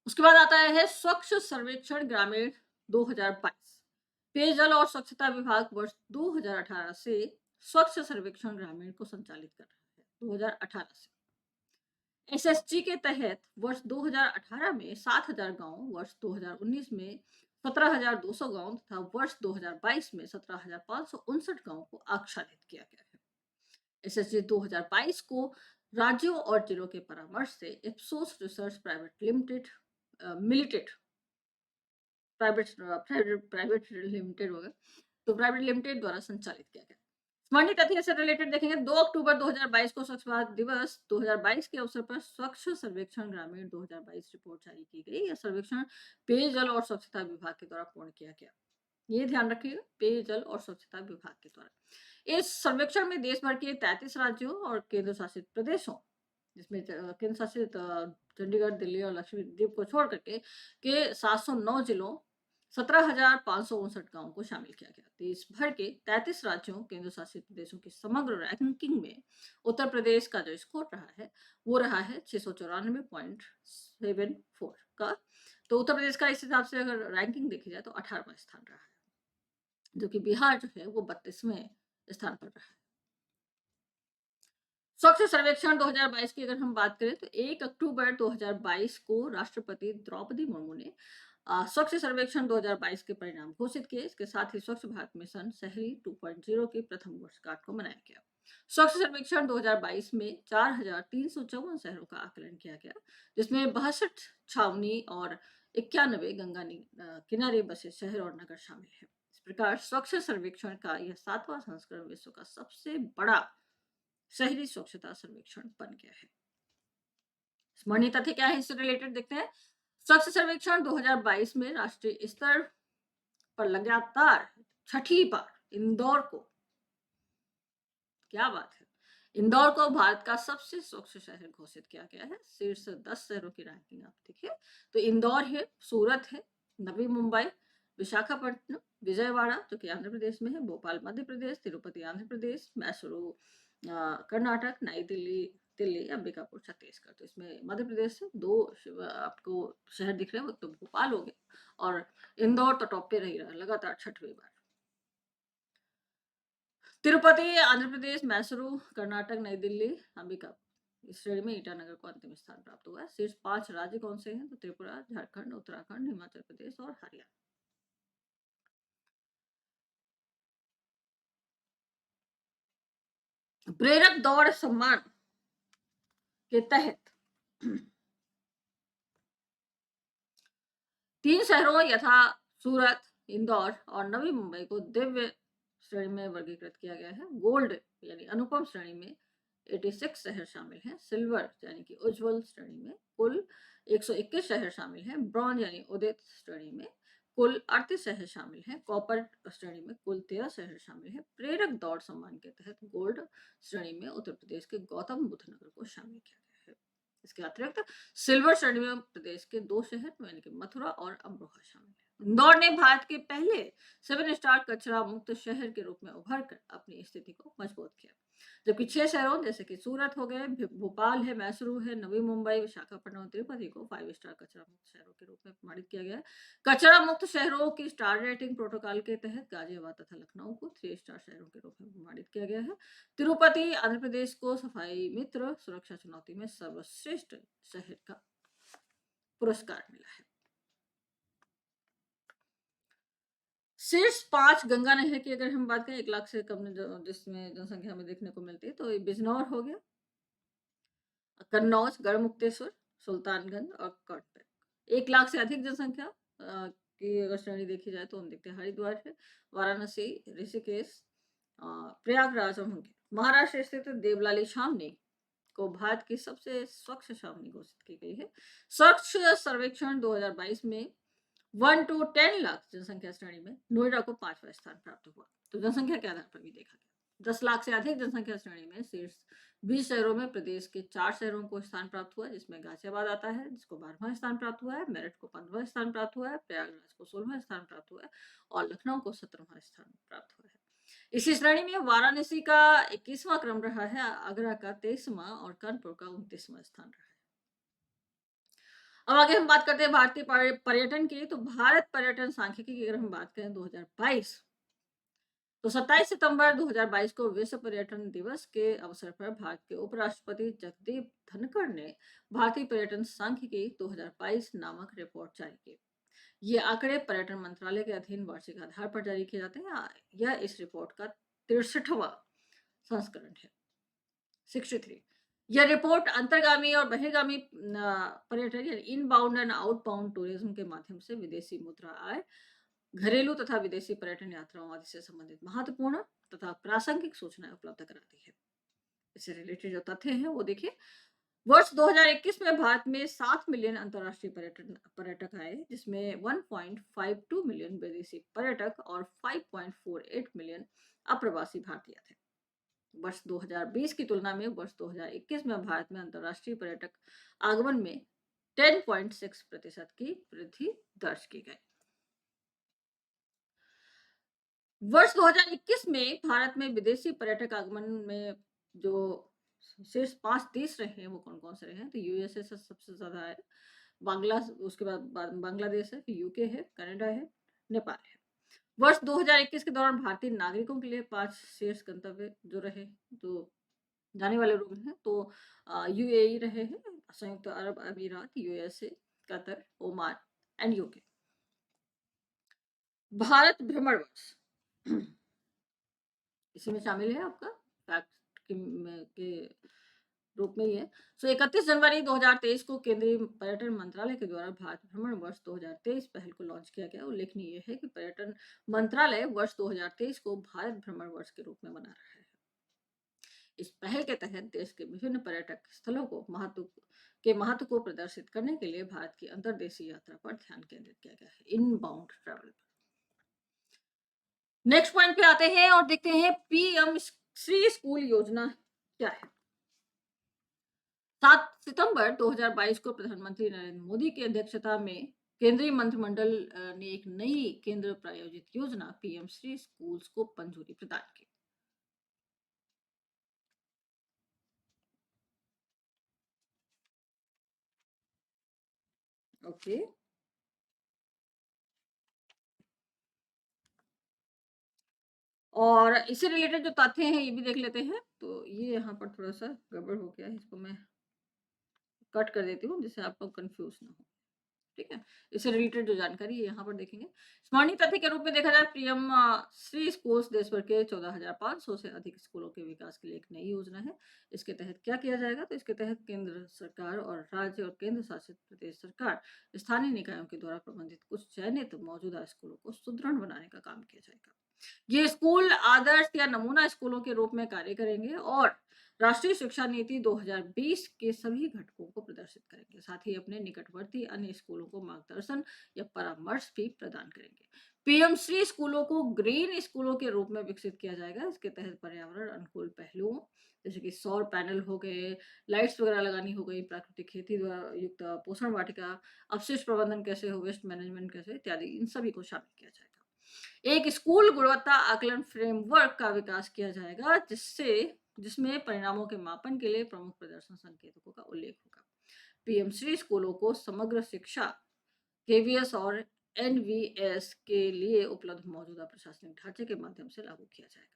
उसके बाद आता है स्वच्छ सर्वेक्षण ग्रामीण 2022। पेयजल और स्वच्छता विभाग वर्ष 2018 से स्वच्छ सर्वेक्षण ग्रामीण को संचालित कर रहा है। 2018 से SSG के तहत वर्ष 2018 में 7000 गांव, वर्ष 2019 में 17200 गांव तथा वर्ष 2022 में 17559 गांव को आच्छादित किया गया है। SSG 2022 को राज्यों और जिलों के परामर्श से Ipsos research private limited private limited होगा, तो प्राइवेट लिमिटेड द्वारा संचालित किया गया। स्मरणीय तथ्य से रिलेटेड देखेंगे 2 अक्टूबर 2022 को स्वच्छ भारत दिवस 2022 के अवसर पर स्वच्छ सर्वेक्षण ग्रामीण 2022 रिपोर्ट जारी की गई। यह सर्वेक्षण पेयजल और स्वच्छता विभाग के द्वारा पूर्ण किया गया। ये ध्यान रखिएगा, पेयजल और स्वच्छता विभाग के द्वारा। इस सर्वेक्षण में देश भर के 33 राज्यों और केंद्र शासित प्रदेशों, जिसमें केंद्र शासित चंडीगढ़, दिल्ली और लक्षद्वीप को छोड़ करके के 709 जिलों 17,559 गांवों को शामिल किया गया। देश भर के 33 राज्यों केंद्र शासित प्रदेशों की समग्र रैंकिंग में उत्तर प्रदेश का जो स्कोर रहा है वो रहा है 694.74 का। तो उत्तर प्रदेश का इस हिसाब से अगर रैंकिंग देखी जाए तो 18वां स्थान रहा है, जो कि बिहार जो है वो 32वें स्थान पर रहा है। स्वच्छ सर्वेक्षण 2022 की अगर हम बात करें तो 1 अक्टूबर 2022 को राष्ट्रपति द्रौपदी मुर्मू ने स्वच्छ सर्वेक्षण 2022 के परिणाम घोषित किए। इसके साथ ही स्वच्छ भारत मिशन शहरी 2.0 की प्रथम वर्षगांठ को मनाया गया। स्वच्छ सर्वेक्षण 2022 में 4,354 शहरों का आकलन किया गया, जिसमें 62 छावनी और 91 गंगा किनारे बसे शहर और नगर शामिल है। इस प्रकार स्वच्छ सर्वेक्षण का यह 7वां संस्करण विश्व का सबसे बड़ा शहरी स्वच्छता सर्वेक्षण बन गया है। स्मरणीय तथ्य क्या है, इससे रिलेटेड देखते हैं। स्वच्छ सर्वेक्षण 2022 में राष्ट्रीय स्तर पर लगातार 6ठी बार इंदौर को, क्या बात है, इंदौर को भारत का सबसे स्वच्छ शहर घोषित किया गया है। शीर्ष 10 शहरों की रैंकिंग आप देखिए तो इंदौर है, सूरत है, नवी मुंबई, विशाखापट्टनम, विजयवाड़ा जो कि आंध्र प्रदेश में है, भोपाल मध्य प्रदेश, तिरुपति आंध्र प्रदेश, मैसूरू कर्नाटक, नई दिल्ली, अंबिकापुर छत्तीसगढ़। तो इसमें मध्य प्रदेश से 2 आपको शहर दिख रहे हैं, वो तो भोपाल हो गया और इंदौर तो टॉप पे रही रहा लगातार 6वीं बार। तिरुपति आंध्र प्रदेश, मैसूरू कर्नाटक, नई दिल्ली, अंबिकापुर, इस श्रेणी में ईटानगर को अंतिम स्थान प्राप्त हुआ है। शीर्ष 5 राज्य कौन से हैं तो त्रिपुरा, झारखंड, उत्तराखंड, हिमाचल प्रदेश और हरियाणा। प्रेरक दौड़ सम्मान के तहत 3 शहरों यथा सूरत, इंदौर और नवी मुंबई को दिव्य श्रेणी में वर्गीकृत किया गया है। गोल्ड यानी अनुपम श्रेणी में 86 शहर शामिल हैं। सिल्वर यानी कि उज्जवल श्रेणी में कुल 121 शहर शामिल हैं। ब्रॉन्ज यानी उदित श्रेणी में कुल 38 शहर शामिल हैं। कॉपर श्रेणी में कुल 13 शहर शामिल हैं। प्रेरक दौड़ सम्मान के तहत गोल्ड श्रेणी में उत्तर प्रदेश के गौतम बुद्ध नगर को शामिल किया गया है। इसके अतिरिक्त सिल्वर श्रेणी में प्रदेश के 2 शहर यानी कि मथुरा और अमरोहा शामिल है। इंदौर ने भारत के पहले 7 स्टार कचरा मुक्त शहर के रूप में उभर कर अपनी स्थिति को मजबूत किया, जबकि 6 शहरों जैसे कि सूरत हो गए, भोपाल है, मैसूरू है, नवी मुंबई, विशाखापट्टनम, तिरुपति को 5 स्टार कचरा मुक्त शहरों के रूप में प्रमाणित किया गया है। कचरा मुक्त शहरों की स्टार रेटिंग प्रोटोकॉल के तहत गाजियाबाद तथा लखनऊ को 3 स्टार शहरों के रूप में प्रमाणित किया गया है। तिरुपति आंध्र प्रदेश को सफाई मित्र सुरक्षा चुनौती में सर्वश्रेष्ठ शहर का पुरस्कार मिला है। शीर्ष 5 गंगा नहर की अगर हम बात करें 1 लाख से कम जिसमें जनसंख्या में देखने को मिलती है तो ये बिजनौर हो गया, कन्नौज, गढ़मुक्तेश्वर, सुल्तानगंज और कटक। 1 लाख से अधिक जनसंख्या की अगर श्रेणी देखी जाए तो हम देखते हैं हरिद्वार है, वाराणसी, ऋषिकेश, प्रयागराज और मुंगेर। महाराष्ट्र स्थित देवलाली छावनी को भारत की सबसे स्वच्छ छावनी घोषित की गई है। स्वच्छ सर्वेक्षण 2022 में 1 to 10 लाख जनसंख्या श्रेणी में नोएडा को 5वां स्थान प्राप्त हुआ। तो जनसंख्या के आधार पर भी देखा गया। 10 लाख से अधिक जनसंख्या श्रेणी में शीर्ष 20 शहरों में प्रदेश के 4 शहरों को स्थान प्राप्त हुआ, जिसमें गाजियाबाद आता है जिसको 12वां स्थान प्राप्त हुआ है, मेरठ को 15वां स्थान प्राप्त हुआ है, प्रयागराज को 16वां स्थान प्राप्त हुआ है और लखनऊ को 17वां स्थान प्राप्त हुआ है। इसी श्रेणी में वाराणसी का 21वां क्रम रहा है, आगरा का 23वां और कानपुर का 29वां स्थान रहा है। अब आगे हम बात करते हैं भारतीय पर्यटन की। तो भारत पर्यटन सांख्यिकी की अगर हम बात करें 2022 तो 27 सितंबर 2022 को विश्व पर्यटन दिवस के अवसर पर भारत के उपराष्ट्रपति जगदीप धनखड़ ने भारतीय पर्यटन सांख्यिकी 2022 नामक रिपोर्ट जारी की। ये आंकड़े पर्यटन मंत्रालय के अधीन वार्षिक आधार पर जारी किए जाते हैं। यह इस रिपोर्ट का 63वां संस्करण है, 63। यह रिपोर्ट अंतर्गामी और बहिर्गामी पर्यटन यानी इनबाउंड एंड आउटबाउंड टूरिज्म के माध्यम से विदेशी मुद्रा आय घरेलू तथा विदेशी पर्यटन यात्राओं आदि से संबंधित महत्वपूर्ण तथा प्रासंगिक सूचनाएं उपलब्ध कराती है। इससे रिलेटेड जो तथ्य हैं वो देखिए। वर्ष 2021 में भारत में 7 मिलियन अंतर्राष्ट्रीय पर्यटक आए, जिसमें 1.52 मिलियन विदेशी पर्यटक और 5.48 मिलियन अप्रवासी भारतीय थे। वर्ष 2020 की तुलना में वर्ष 2021 में भारत में अंतर्राष्ट्रीय पर्यटक आगमन में 10.6% की वृद्धि दर्ज की गई। वर्ष 2021 में भारत में विदेशी पर्यटक आगमन में जो शीर्ष 5 देश रहे हैं वो कौन-कौन से रहे हैं? तो यूएसए से सबसे ज़्यादा है, उसके बाद बांग्लादेश है, यूके है, कनाडा है, नेपाल है। वर्ष 2021 के दौरान भारतीय नागरिकों के लिए 5 शीर्ष गंतव्य जो रहे, तो जाने वाले लोग हैं, तो यूएई रहे हैं, संयुक्त अरब अमीरात, USA, Qatar, Oman and UK. Bharat भ्रमण वर्ष इसी में शामिल है आपका फैक्ट के रूप में ही है। सो 31 जनवरी 2023 को केंद्रीय पर्यटन मंत्रालय के द्वारा भारत भ्रमण वर्ष 2023 पहल को लॉन्च किया गया। उल्लेखनीय है कि पर्यटन मंत्रालय वर्ष 2023 को भारत भ्रमण वर्ष के रूप में मना रहा है। इस पहल के तहत देश के विभिन्न पर्यटक स्थलों को महत्व को प्रदर्शित करने के लिए भारत की अंतर्देशीय यात्रा पर ध्यान केंद्रित किया गया है, इनबाउंड ट्रैवल। नेक्स्ट पॉइंट पे आते हैं और देखते हैं पीएम श्री स्कूल योजना क्या है। 7 सितंबर 2022 को प्रधानमंत्री नरेंद्र मोदी की अध्यक्षता में केंद्रीय मंत्रिमंडल ने एक नई केंद्र प्रायोजित योजना पीएम श्री स्कूल्स को मंजूरी प्रदान की। ओके, और इससे रिलेटेड जो तथ्य हैं ये भी देख लेते हैं। तो ये यहाँ पर थोड़ा सा गड़बड़ हो गया है, इसको मैं कट कर देती हूँ जिससे आपको कंफ्यूज ना हो। ठीक है, इससे रिलेटेड जो जानकारी है यहाँ पर देखेंगे। स्मरणीय तथ्य के रूप में देखा जाए, पीएम श्री स्कूल्स देश भर के 14,500 से अधिक स्कूलों के विकास के लिए एक नई योजना है। इसके तहत क्या किया जाएगा? तो इसके तहत केंद्र सरकार और राज्य और केंद्र शासित प्रदेश सरकार स्थानीय निकायों के द्वारा प्रबंधित कुछ चयनित मौजूदा स्कूलों को सुदृढ़ बनाने का काम किया जाएगा। ये स्कूल आदर्श या नमूना स्कूलों के रूप में कार्य करेंगे और राष्ट्रीय शिक्षा नीति 2020 के सभी घटकों को प्रदर्शित करेंगे। साथ ही अपने निकटवर्ती अन्य स्कूलों को मार्गदर्शन या परामर्श भी प्रदान करेंगे। पीएम श्री स्कूलों को ग्रीन स्कूलों के रूप में विकसित किया जाएगा। इसके तहत पर्यावरण अनुकूल पहलुओं जैसे कि सौर पैनल हो गए, लाइट्स वगैरह लगानी हो गई, प्राकृतिक खेती द्वारा युक्त पोषण वाटिका, अपशिष्ट प्रबंधन कैसे हो, वेस्ट मैनेजमेंट कैसे, इत्यादि इन सभी को शामिल किया जाएगा। एक स्कूल गुणवत्ता आकलन फ्रेमवर्क का विकास किया जाएगा जिसमें परिणामों के मापन के लिए प्रमुख प्रदर्शन संकेतकों का उल्लेख होगा। पीएम श्री स्कूलों को समग्र शिक्षा केवीएस और एनवीएस के लिए उपलब्ध मौजूदा प्रशासनिक ढांचे के माध्यम से लागू किया जाएगा।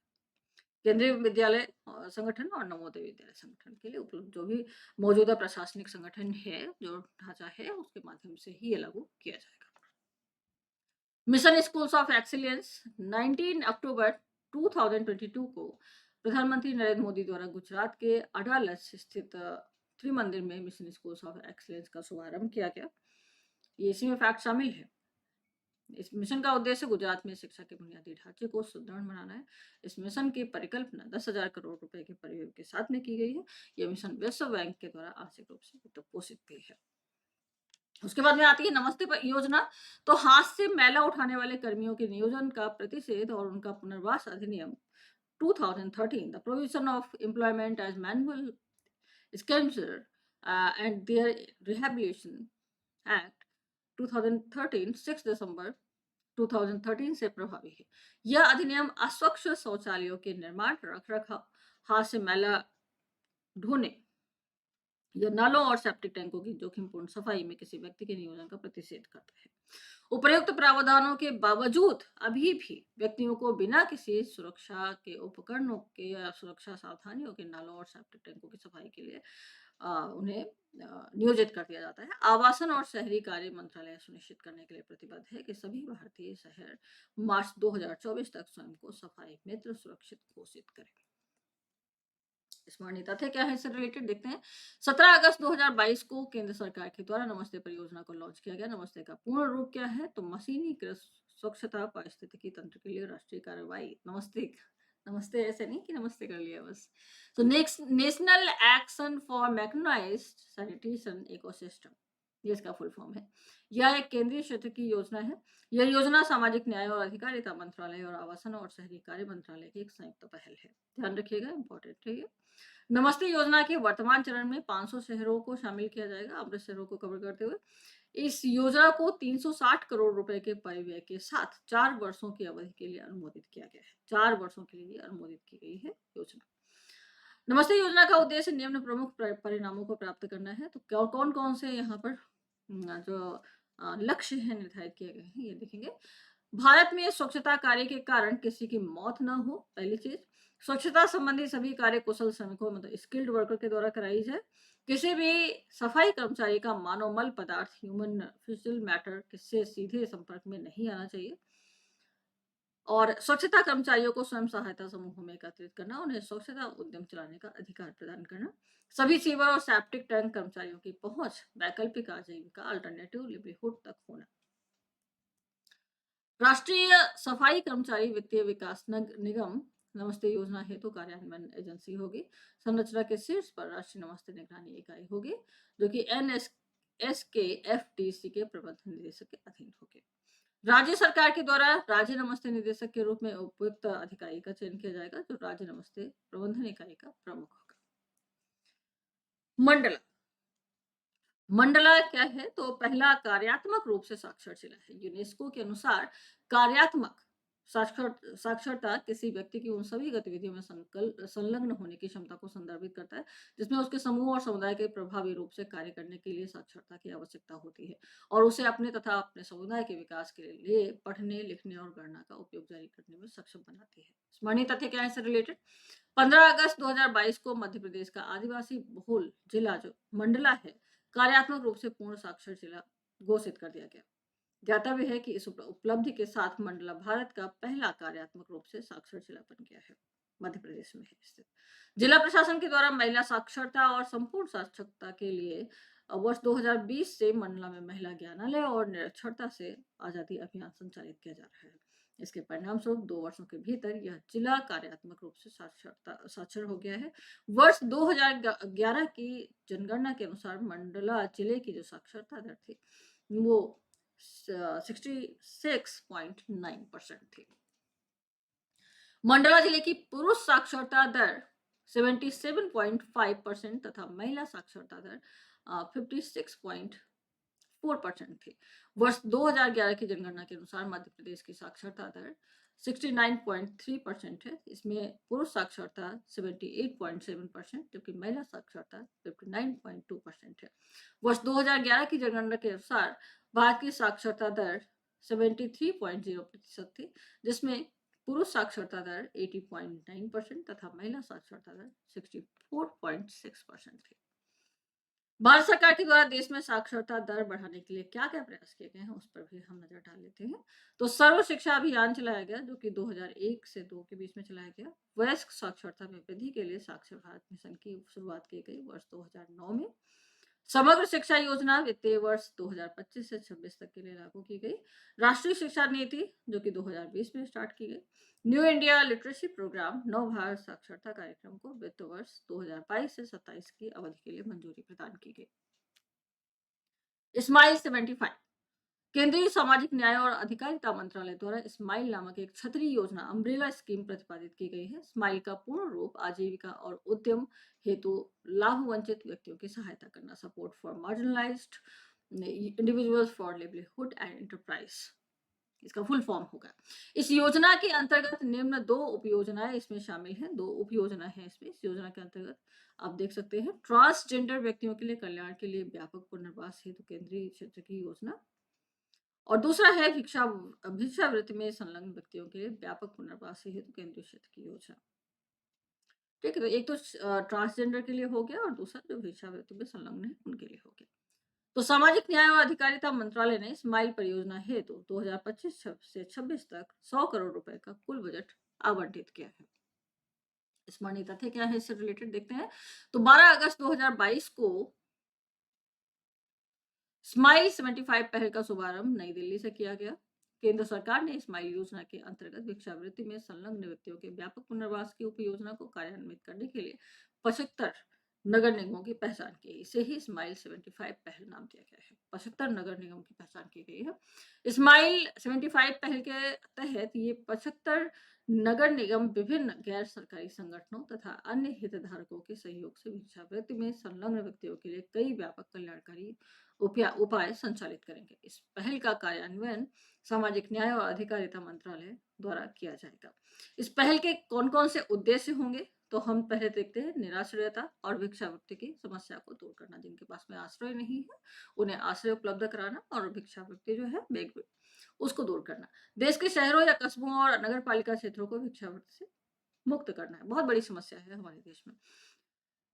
केंद्रीय विद्यालय संगठन और नवोदय विद्यालय संगठन के लिए उपलब्ध जो भी मौजूदा प्रशासनिक संगठन है, जो ढांचा है, उसके माध्यम से ही ये लागू किया जाएगा। मिशन स्कूल्स ऑफ एक्सीलेंस 19 अक्टूबर 2022 को प्रधानमंत्री नरेंद्र मोदी द्वारा गुजरात के अडालज स्थित त्रिमंदिर में मिशन स्कूल्स ऑफ एक्सीलेंस का शुभारंभ किया गया। ये इसी में फैक्ट शामिल है। इस मिशन का उद्देश्य गुजरात में शिक्षा के बुनियादी ढांचे को सुदृढ़ बनाना है। इस मिशन की परिकल्पना 10,000 करोड़ रुपए के परिव्यय के साथ में की गई है। यह मिशन विश्व बैंक के द्वारा आर्थिक रूप से वित्त पोषित भी है। उसके बाद में आती है नमस्ते योजना। तो हाथ से मैला उठाने वाले कर्मियों के नियोजन का प्रतिषेध और उनका पुनर्वास अधिनियम 2013, the provision of employment as manual scavenger and their rehabilitation act 2013 6 दिसंबर 2013 से प्रभावी है। यह अधिनियम अस्वच्छ शौचालयों के निर्माण, रख रखाव, हाथ से मैला ढोने या नालों और सेप्टिक टैंकों की जोखिमपूर्ण सफाई में किसी व्यक्ति के नियोजन का प्रतिषेध करता है। उपर्युक्त प्रावधानों के बावजूद अभी भी व्यक्तियों को बिना किसी सुरक्षा के उपकरणों के या सुरक्षा सावधानियों के नालों और सेप्टिक टैंकों की सफाई के लिए उन्हें नियोजित कर दिया जाता है। आवासन और शहरी कार्य मंत्रालय सुनिश्चित करने के लिए प्रतिबद्ध है कि सभी भारतीय शहर मार्च 2024 तक स्वयं को सफाई मित्र सुरक्षित घोषित करें। स्मरणीय तथ्य क्या है इससे रिलेटेड देखते हैं। 17 अगस्त 2022 को केंद्र सरकार के द्वारा नमस्ते परियोजना को लॉन्च किया गया। नमस्ते का पूर्ण रूप क्या है? तो मशीनीकृत स्वच्छता पारिस्थितिकी तंत्र के लिए राष्ट्रीय कार्रवाई। नमस्ते, नमस्ते ऐसे नहीं कि नमस्ते कर लिया बस। तो next national action for mechanized sanitation ecosystem, ये इसका फुल फॉर्म है। यह एक केंद्रीय क्षेत्र की योजना है। यह योजना सामाजिक न्याय और अधिकारिता मंत्रालय और आवासन और शहरी कार्य मंत्रालय की एक संयुक्त पहल है। ध्यान रखिएगा, इंपॉर्टेंट है ये। नमस्ते योजना के वर्तमान चरण में 500 शहरों को शामिल किया जाएगा, अमृत शहरों को कवर करते हुए। इस योजना को 360 करोड़ रुपए के परिव्यय के साथ 4 वर्षों की अवधि के लिए अनुमोदित किया गया है। 4 वर्षों के लिए अनुमोदित की गई है योजना। नमस्ते योजना का उद्देश्य निम्न प्रमुख परिणामों को प्राप्त करना है। तो कौन कौन से यहाँ पर जो लक्ष्य है निर्धारित किए गए हैं ये देखेंगे। भारत में स्वच्छता कार्य के कारण किसी की मौत न हो, पहली चीज। स्वच्छता संबंधी सभी कार्य कुशल श्रमिकों मतलब स्किल्ड वर्कर के द्वारा कराई जाए। किसी भी सफाई कर्मचारी का मानव मल पदार्थ ह्यूमन फिजिकल मैटर किससे सीधे संपर्क में नहीं आना चाहिए। और स्वच्छता कर्मचारियों को स्वयं सहायता समूहों में एकत्रित करना, उन्हें स्वच्छता उद्यम चलाने का अधिकार प्रदान करना। सभी सीवर और सेप्टिक टैंक कर्मचारियों की पहुंच वैकल्पिक आजीविका अल्टरनेटिव लिवलीहुड तक होना। राष्ट्रीय सफाई कर्मचारी वित्तीय विकास निगम नमस्ते योजना हेतु कार्यान्वयन एजेंसी होगी। संरचना के शीर्ष पर राष्ट्रीय नमस्ते निगरानी इकाई होगी, जो कि NSKFTC के प्रबंध निदेशक के अधीन होगी। राज्य सरकार के द्वारा राज्य नमस्ते निदेशक के रूप में उपयुक्त अधिकारी का चयन किया जाएगा, जो राज्य नमस्ते प्रबंधन इकाई का प्रमुख होगा। मंडला, मंडला क्या है? तो पहला कार्यात्मक रूप से साक्षर जिला है। यूनेस्को के अनुसार कार्यात्मक साक्षरता किसी व्यक्ति की उन सभी गतिविधियों में संलग्न होने की क्षमता को संदर्भित करता है जिसमें उसके समूह और समुदाय के प्रभावी रूप से कार्य करने के लिए साक्षरता की आवश्यकता होती है, और उसे अपने तथा अपने समुदाय के विकास के लिए पढ़ने, लिखने और गणना का उपयोग जारी करने में सक्षम बनाती है। स्मरणीय तथ्य क्या है इससे रिलेटेड? 15 अगस्त 2022 को मध्य प्रदेश का आदिवासी बहुल जिला जो मंडला है, कार्यात्मक रूप से पूर्ण साक्षर जिला घोषित कर दिया गया। ज्ञातव्य है कि इस उपलब्धि के साथ मंडला भारत का पहला कार्यात्मक रूप से साक्षर जिला बन गया है। मध्य प्रदेश में है स्थित। जिला प्रशासन के द्वारा महिला साक्षरता और संपूर्ण साक्षरता के लिए वर्ष 2020 से मंडला में महिला ज्ञानालय और निरक्षरता से आजादी अभियान संचालित किया जा रहा है। इसके परिणाम स्वरूप 2 वर्षों के भीतर यह जिला कार्यात्मक रूप से साक्षर हो गया है। वर्ष 2011 की जनगणना के अनुसार मंडला जिले की जो साक्षरता दर थी वो 66.9% थी। मंडला जिले की पुरुष साक्षरता दर 77.5% तथा महिला साक्षरता दर 56.4% थी। वर्ष 2011 की जनगणना के अनुसार मध्य प्रदेश की साक्षरता दर 69.3% है। इसमें पुरुष साक्षरता 78.7% जबकि महिला साक्षरता 59.2% है। वर्ष 2011 की जनगणना के अनुसार भारत की साक्षरता दर 73.0% थी, जिसमें पुरुष साक्षरता दर 80.9% तथा महिला साक्षरता दर 64.6% थी। भारत सरकार के द्वारा देश में साक्षरता दर बढ़ाने के लिए क्या क्या प्रयास किए गए हैं उस पर भी हम नजर डाल लेते हैं। तो सर्व शिक्षा अभियान चलाया गया, जो कि 2001 से 2 के बीच में चलाया गया। वयस्क साक्षरता में वृद्धि के लिए साक्षर भारत मिशन की शुरुआत की गई वर्ष 2009 में। समग्र शिक्षा योजना वित्तीय वर्ष 2025 से 26 तक के लिए लागू की गई। राष्ट्रीय शिक्षा नीति जो कि 2020 में स्टार्ट की गई। न्यू इंडिया लिटरेसी प्रोग्राम नव भारत साक्षरता कार्यक्रम को वित्त वर्ष 2022 से 27 की अवधि के लिए मंजूरी प्रदान की गई। स्माइल 75 केंद्रीय सामाजिक न्याय और अधिकारिता मंत्रालय द्वारा स्माइल नामक एक छतरी योजना अम्ब्रेला स्कीम प्रतिपादित की गई है। स्माइल का पूर्ण रूप आजीविका और उद्यम हेतु लाभ वंचित व्यक्तियों की सहायता करना, support for marginalised individuals for livelihood and enterprise, इसका फुल फॉर्म होगा। इस योजना के अंतर्गत निम्न 2 उपयोजनाएं इसमें शामिल हैं। 2 उपयोजना है इसमें। इस योजना के अंतर्गत आप देख सकते हैं ट्रांसजेंडर व्यक्तियों के लिए कल्याण के लिए व्यापक पुनर्वास हेतु केंद्रीय क्षेत्र की योजना, और दूसरा है भिक्षावृत्ति में संलग्न व्यक्तियों के लिए व्यापक पुनर्वास हेतु केंद्रीय क्षेत्र की योजना। ठीक है, तो एक तो ट्रांसजेंडर के लिए हो गया और दूसरा जो भिक्षावृत्ति में संलग्न है उनके लिए हो गया। तो सामाजिक न्याय और अधिकारिता मंत्रालय ने स्माइल परियोजना हेतु 2025 से 26 तक 100 करोड़ रुपए का कुल बजट आवंटित किया है। स्मरणीय तथ्य क्या है इससे रिलेटेड देखते हैं। तो 12 अगस्त 2022 को स्माइल 75 पहल का शुभारंभ नई दिल्ली से किया गया। केंद्र सरकार ने स्माइल योजना के अंतर्गत भिक्षावृत्ति में संलग्न व्यक्तियों के व्यापक पुनर्वास की उपयोजना को कार्यान्वित करने के लिए 75 नगर निगमों की पहचान की है। इसे ही स्माइल 75 पहल नाम दिया गया है। 75 नगर निगम की पहचान की गई है। स्माइल 75 पहल के तहत ये 75 नगर निगम विभिन्न गैर सरकारी संगठनों तथा अन्य हितधारकों के सहयोग से भिक्षावृत्ति में संलग्न व्यक्तियों के लिए कई व्यापक कल्याणकारी उपाय संचालित करेंगे। इस पहल का कार्यान्वयन सामाजिक न्याय और अधिकारिता मंत्रालय द्वारा किया जाएगा। इस पहल के कौन कौन से उद्देश्य होंगे, तो हम पहले देखते हैं निराश्रयता और भिक्षावृत्ति की समस्या को दूर करना। जिनके पास में आश्रय नहीं है उन्हें आश्रय उपलब्ध कराना और भिक्षावृत्ति जो है बेग उसको दूर करना। देश के शहरों या कस्बों और नगर पालिका क्षेत्रों को भिक्षावृत्ति से मुक्त करना है। बहुत बड़ी समस्या है हमारे देश में।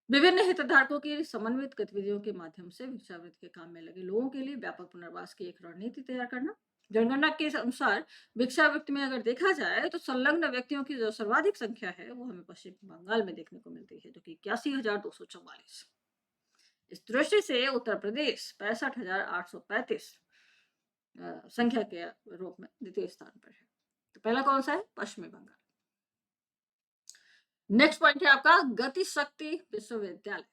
विभिन्न हितधारकों की समन्वित गतिविधियों के माध्यम से भिक्षावृत्ति के काम में लगे लोगों के लिए व्यापक पुनर्वास की एक रणनीति तैयार करना। जनगणना के अनुसार भिक्षावृत्ति में अगर देखा जाए तो संलग्न व्यक्तियों की जो सर्वाधिक संख्या है वो हमें पश्चिम बंगाल में देखने को मिलती है, जो कि 81,244। इस दृष्टि से उत्तर प्रदेश 65,835 संख्या के रूप में द्वितीय स्थान पर है। तो पहला कौन सा है? पश्चिमी बंगाल। नेक्स्ट पॉइंट है आपका गति शक्ति विश्वविद्यालय।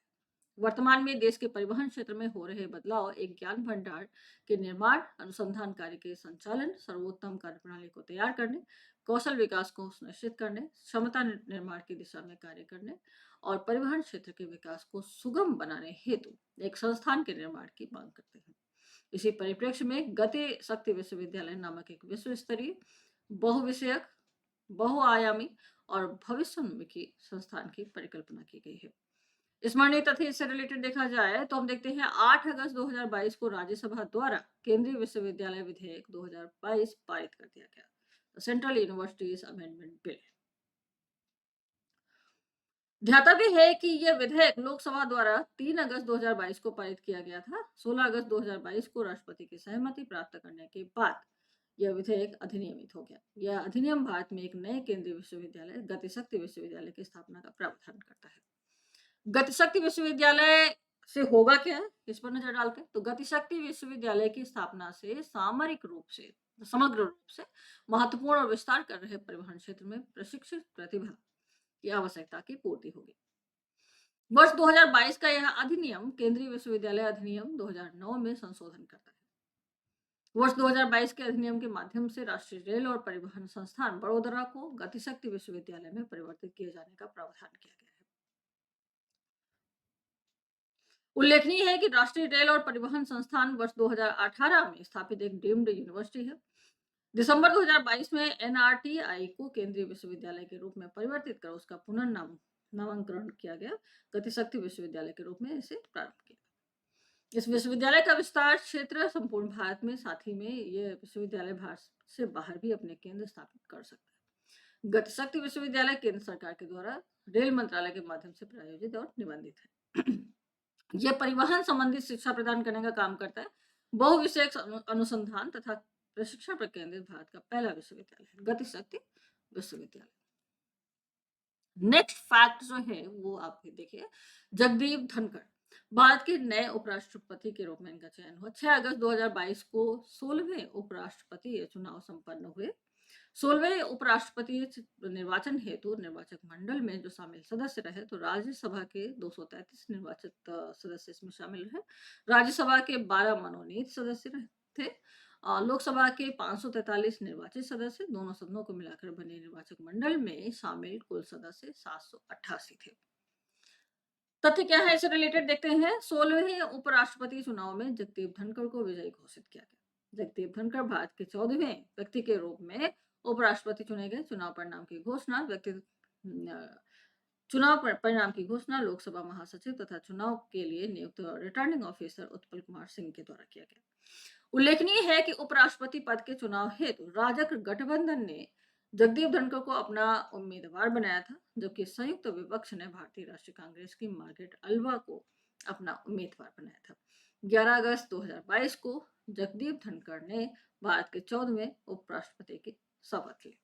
वर्तमान में देश के परिवहन क्षेत्र में हो रहे बदलाव एक ज्ञान भंडार के निर्माण, अनुसंधान कार्य के संचालन, सर्वोत्तम कार्यप्रणाली को तैयार करने, कौशल विकास को सुनिश्चित करने, क्षमता निर्माण की दिशा में कार्य करने और परिवहन क्षेत्र के विकास को सुगम बनाने हेतु एक संस्थान के निर्माण की मांग करते हैं। इसी परिप्रेक्ष्य में गति शक्ति विश्वविद्यालय नामक एक विश्व स्तरीय बहुविषयक बहुआयामी और भविष्योन्मुखी संस्थान की परिकल्पना की गई है। स्मरणीय तथ्य इससे रिलेटेड देखा जाए तो हम देखते हैं 8 अगस्त 2022 को राज्यसभा द्वारा केंद्रीय विश्वविद्यालय विधेयक 2022 पारित कर दिया गया, सेंट्रल यूनिवर्सिटीज अमेंडमेंट बिल। ध्यातव्य है कि यह विधेयक लोकसभा द्वारा 3 अगस्त 2022 को पारित किया गया था। 16 अगस्त 2022 को राष्ट्रपति की सहमति प्राप्त करने के बाद यह विधेयक अधिनियमित हो गया। यह अधिनियम भारत में एक नए केंद्रीय विश्वविद्यालय गतिशक्ति विश्वविद्यालय की स्थापना का प्रावधान करता है। गतिशक्ति विश्वविद्यालय से होगा क्या है इस पर नजर डालते हैं। तो गतिशक्ति विश्वविद्यालय की स्थापना से सामरिक रूप से समग्र रूप से महत्वपूर्ण और विस्तार कर रहे परिवहन क्षेत्र में प्रशिक्षित प्रतिभा की आवश्यकता की पूर्ति होगी। वर्ष 2022 का यह अधिनियम केंद्रीय विश्वविद्यालय अधिनियम 2009 में संशोधन करता है। वर्ष 2022 के अधिनियम के माध्यम से राष्ट्रीय रेल और परिवहन संस्थान बड़ोदरा को गतिशक्ति विश्वविद्यालय में परिवर्तित किए जाने का प्रावधान किया गया है। उल्लेखनीय है कि राष्ट्रीय रेल और परिवहन संस्थान वर्ष 2018 में स्थापित एक डीम्ड यूनिवर्सिटी है। दिसंबर 2022 में एनआरटीआई को केंद्रीय विश्वविद्यालय के रूप में परिवर्तित कर उसका पुनर्नामकरण किया गया। गतिशक्ति विश्वविद्यालय के रूप में इसे प्रारंभ किया। इस विश्वविद्यालय का विस्तार क्षेत्र संपूर्ण भारत में, साथ ही में यह विश्वविद्यालय भारत से बाहर भी अपने केंद्र स्थापित कर सकता है। गतिशक्ति विश्वविद्यालय केंद्र सरकार के द्वारा रेल मंत्रालय के माध्यम से प्रायोजित और निबंधित है। यह परिवहन संबंधित शिक्षा प्रदान करने का काम करता है। बहुविषयक अनुसंधान तथा प्रशिक्षण पर केंद्रित भारत का पहला विश्वविद्यालय है गतिशक्ति विश्वविद्यालय। नेक्स्ट फैक्ट जो है वो आप देखिए, जगदीप धनखड़ भारत के नए उपराष्ट्रपति के रूप में इनका चयन हुआ। 6 अगस्त 2022 को 16वें उपराष्ट्रपति चुनाव संपन्न हुए। 16वें उपराष्ट्रपति निर्वाचन हेतु निर्वाचक मंडल में जो शामिल सदस्य रहे, तो राज्यसभा के 233 निर्वाचित सदस्य इसमें शामिल रहे। राज्यसभा के 12 मनोनीत सदस्य थे। लोकसभा के 543 निर्वाचित सदस्य, दोनों सदनों को मिलाकर बने निर्वाचक मंडल में शामिल कुल सदस्य 788 थे। तथ्य क्या है इससे रिलेटेड देखते हैं। 16वें उपराष्ट्रपति चुनाव में जगदीप धनखड़ को विजयी घोषित किया गया। जगदीप धनखड़ भारत के 14वें व्यक्ति के रूप में उपराष्ट्रपति चुने गए। चुनाव परिणाम की घोषणा लोकसभा महासचिव तथा चुनाव के लिए नियुक्त रिटर्निंग ऑफिसर उत्पल कुमार सिंह के द्वारा किया गया। उल्लेखनीय है कि उपराष्ट्रपति पद के चुनाव हेतु राजग गठबंधन ने जगदीप धनखड़ को अपना उम्मीदवार बनाया था, जबकि संयुक्त विपक्ष ने भारतीय राष्ट्रीय कांग्रेस की मार्गरेट अल्वा को अपना उम्मीदवार बनाया था। 11 अगस्त 2022 को जगदीप धनखड़ ने भारत के 14वें उपराष्ट्रपति की शपथ ली।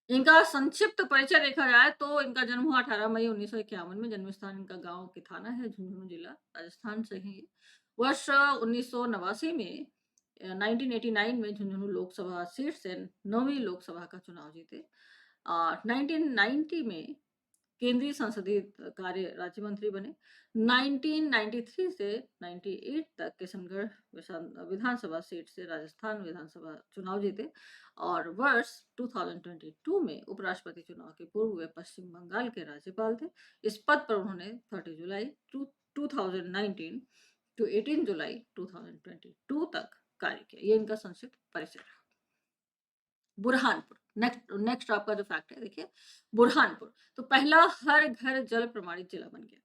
इनका संक्षिप्त परिचय देखा जाए तो इनका जन्म हुआ 18 मई 1951 में। जन्म स्थान इनका गांव किथाना है, झुंझुनू जिला, राजस्थान से ही। वर्ष 1989 में 1989 में झुंझुनू लोकसभा सीट से 9वीं लोकसभा का चुनाव जीते। 1990 में केंद्रीय संसदीय कार्य राज्य मंत्री बने। 1993 से 98 तक किशनगढ़ विधानसभा सीट से राजस्थान विधानसभा चुनाव जीते और वर्ष 2022 में उपराष्ट्रपति चुनाव के पूर्व वे पश्चिम बंगाल के राज्यपाल थे। इस पद पर उन्होंने 30 जुलाई 2019 टू 18 जुलाई 2022 तक कार्य किया। ये इनका संक्षिप्त परिचय रहा। बुरहानपुर, नेक्स्ट आपका जो फैक्ट है देखिए, बुरहानपुर तो पहला हर घर जल प्रमाणित जिला बन गया।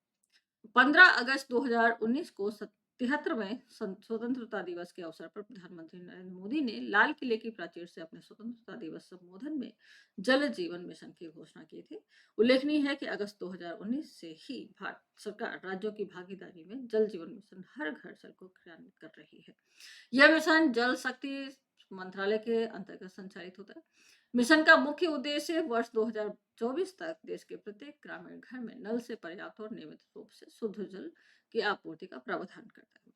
15 अगस्त 2019 को 73वें स्वतंत्रता दिवस के अवसर पर प्रधानमंत्री नरेंद्र मोदी ने लाल किले की प्राचीर से अपने स्वतंत्रता दिवस संबोधन में जल जीवन मिशन की घोषणा की थी। उल्लेखनीय है कि अगस्त 2019 से ही भारत सरकार राज्यों की भागीदारी में जल जीवन मिशन हर घर जल को क्रियान्वित कर रही है। यह मिशन जल शक्ति मंत्रालय के अंतर्गत संचालित होता है। मिशन का मुख्य उद्देश्य वर्ष 2024 तक देश के प्रत्येक ग्रामीण घर में नल से पर्याप्त और नियमित रूप से शुद्ध जल की आपूर्ति का प्रावधान करता है।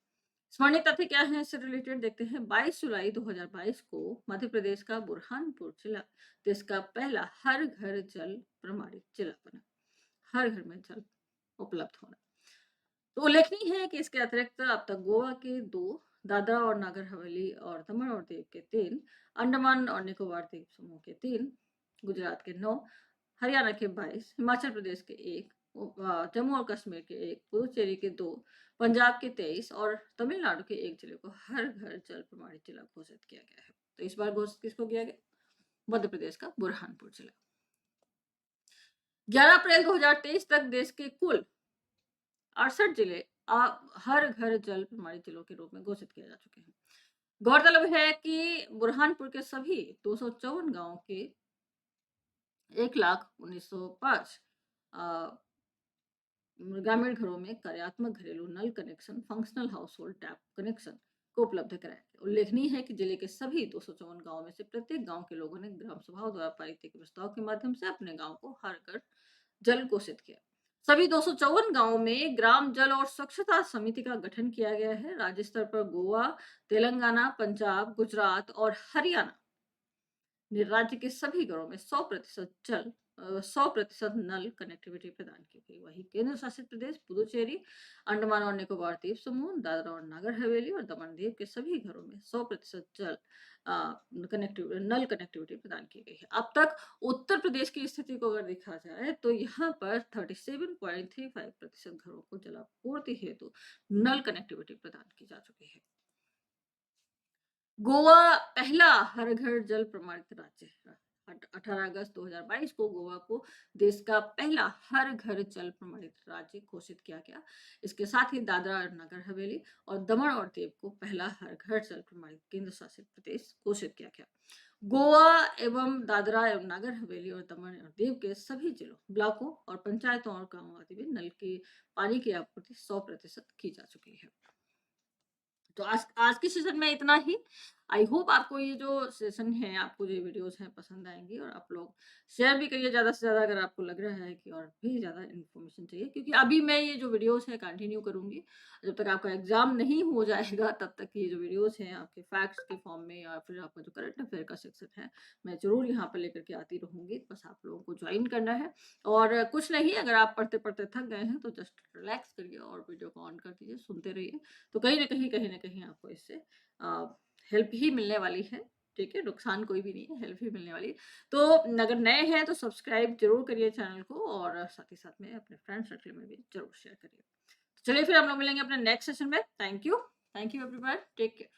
स्मरणीय तथ्य क्या है, इससे रिलेटेड देखते हैं। 22 जुलाई 2022 को मध्य प्रदेश का बुरहानपुर जिला देश का पहला हर घर जल प्रमाणित जिला बना। हर घर में जल उपलब्ध होना। तो उल्लेखनीय है कि इसके अतिरिक्त अब तक गोवा के 2, दादरा और नागर हवेली और दमन और दीव के 3, अंडमान और निकोबार द्वीप समूह के 3, गुजरात के 9, हरियाणा के 22, हिमाचल प्रदेश के 1, जम्मू और कश्मीर के 1, पुदुचेरी के 2, पंजाब के 23 और तमिलनाडु के 1 जिले को हर घर जल प्रमाणित जिला घोषित किया गया है। तो इस बार घोषित किसको किया गया? मध्य प्रदेश का बुरहानपुर जिला। 11 अप्रैल 2023 तक देश के कुल 68 जिले हर घर जल प्रमाणित जिलों के रूप में घोषित किए जा चुके हैं। गौरतलब है कि बुरहानपुर के सभी 254 गांवों के 1,19,05 ग्रामीण घरों में कार्यात्मक घरेलू नल connection, functional household tap connection को उपलब्ध कराया गया। उल्लेखनीय है कि जिले के सभी 254 गांवों में से प्रत्येक गांव के लोगों ने ग्राम सभाओं द्वारा पारित एक प्रस्ताव के माध्यम से अपने गांव को हर घर जल घोषित किया। सभी 254 गांवों में ग्राम जल और स्वच्छता समिति का गठन किया गया है। राज्य स्तर पर गोवा, तेलंगाना, पंजाब, गुजरात और हरियाणा ने राज्य के सभी घरों में 100% नल कनेक्टिविटी प्रदान की गई। वही केंद्र शासित प्रदेश पुदुचेरी, अंडमान और निकोबार द्वीप समूह, दादरा और नागर हवेली और दमन दीव के सभी घरों में 100% नल कनेक्टिविटी प्रदान की गई है। अब तक उत्तर प्रदेश की स्थिति को अगर देखा जाए तो यहाँ पर 37.35% घरों को जलापूर्ति हेतु नल कनेक्टिविटी प्रदान की जा चुकी है। गोवा पहला हर घर जल प्रमाणित राज्य है। 18 अगस्त 2022 को गोवा को देश का पहला हर घर जल प्रमाणित राज्य घोषित किया गया। इसके साथ ही दादरा और नगर हवेली और दमन और दीव को पहला हर घर जल प्रमाणित केंद्र शासित प्रदेश घोषित किया गया। गोवा एवं दादरा एवं नगर हवेली और दमन और दीव के सभी जिलों, ब्लॉकों और पंचायतों और गांवों आदि में नल के पानी की आपूर्ति 100% की जा चुकी है। तो आज के सेशन में इतना ही। आई होप आपको ये जो सेशन है, आपको जो वीडियोस हैं पसंद आएंगी और आप लोग शेयर भी करिए ज़्यादा से ज़्यादा अगर आपको लग रहा है कि और भी ज़्यादा इन्फॉर्मेशन चाहिए, क्योंकि अभी मैं ये जो वीडियोस है कंटिन्यू करूँगी जब तक आपका एग्जाम नहीं हो जाएगा। तब तक ये जो वीडियोस हैं आपके फैक्ट्स के फॉर्म में या फिर आपका जो करंट अफेयर का सेक्शन है मैं ज़रूर यहाँ पर लेकर के आती रहूँगी। बस आप लोगों को ज्वाइन करना है और कुछ नहीं, अगर आप पढ़ते पढ़ते थक गए हैं तो जस्ट रिलैक्स करिए और वीडियो को ऑन कर दीजिए, सुनते रहिए। तो कहीं ना कहीं आपको इससे हेल्प ही मिलने वाली है। ठीक है, नुकसान कोई भी नहीं है, हेल्प ही मिलने वाली। तो अगर नए हैं तो सब्सक्राइब जरूर करिए चैनल को और साथ ही साथ में अपने फ्रेंड सर्कल में भी जरूर शेयर करिए। चलिए फिर हम लोग मिलेंगे अपने नेक्स्ट सेशन में। Thank you everyone, take care.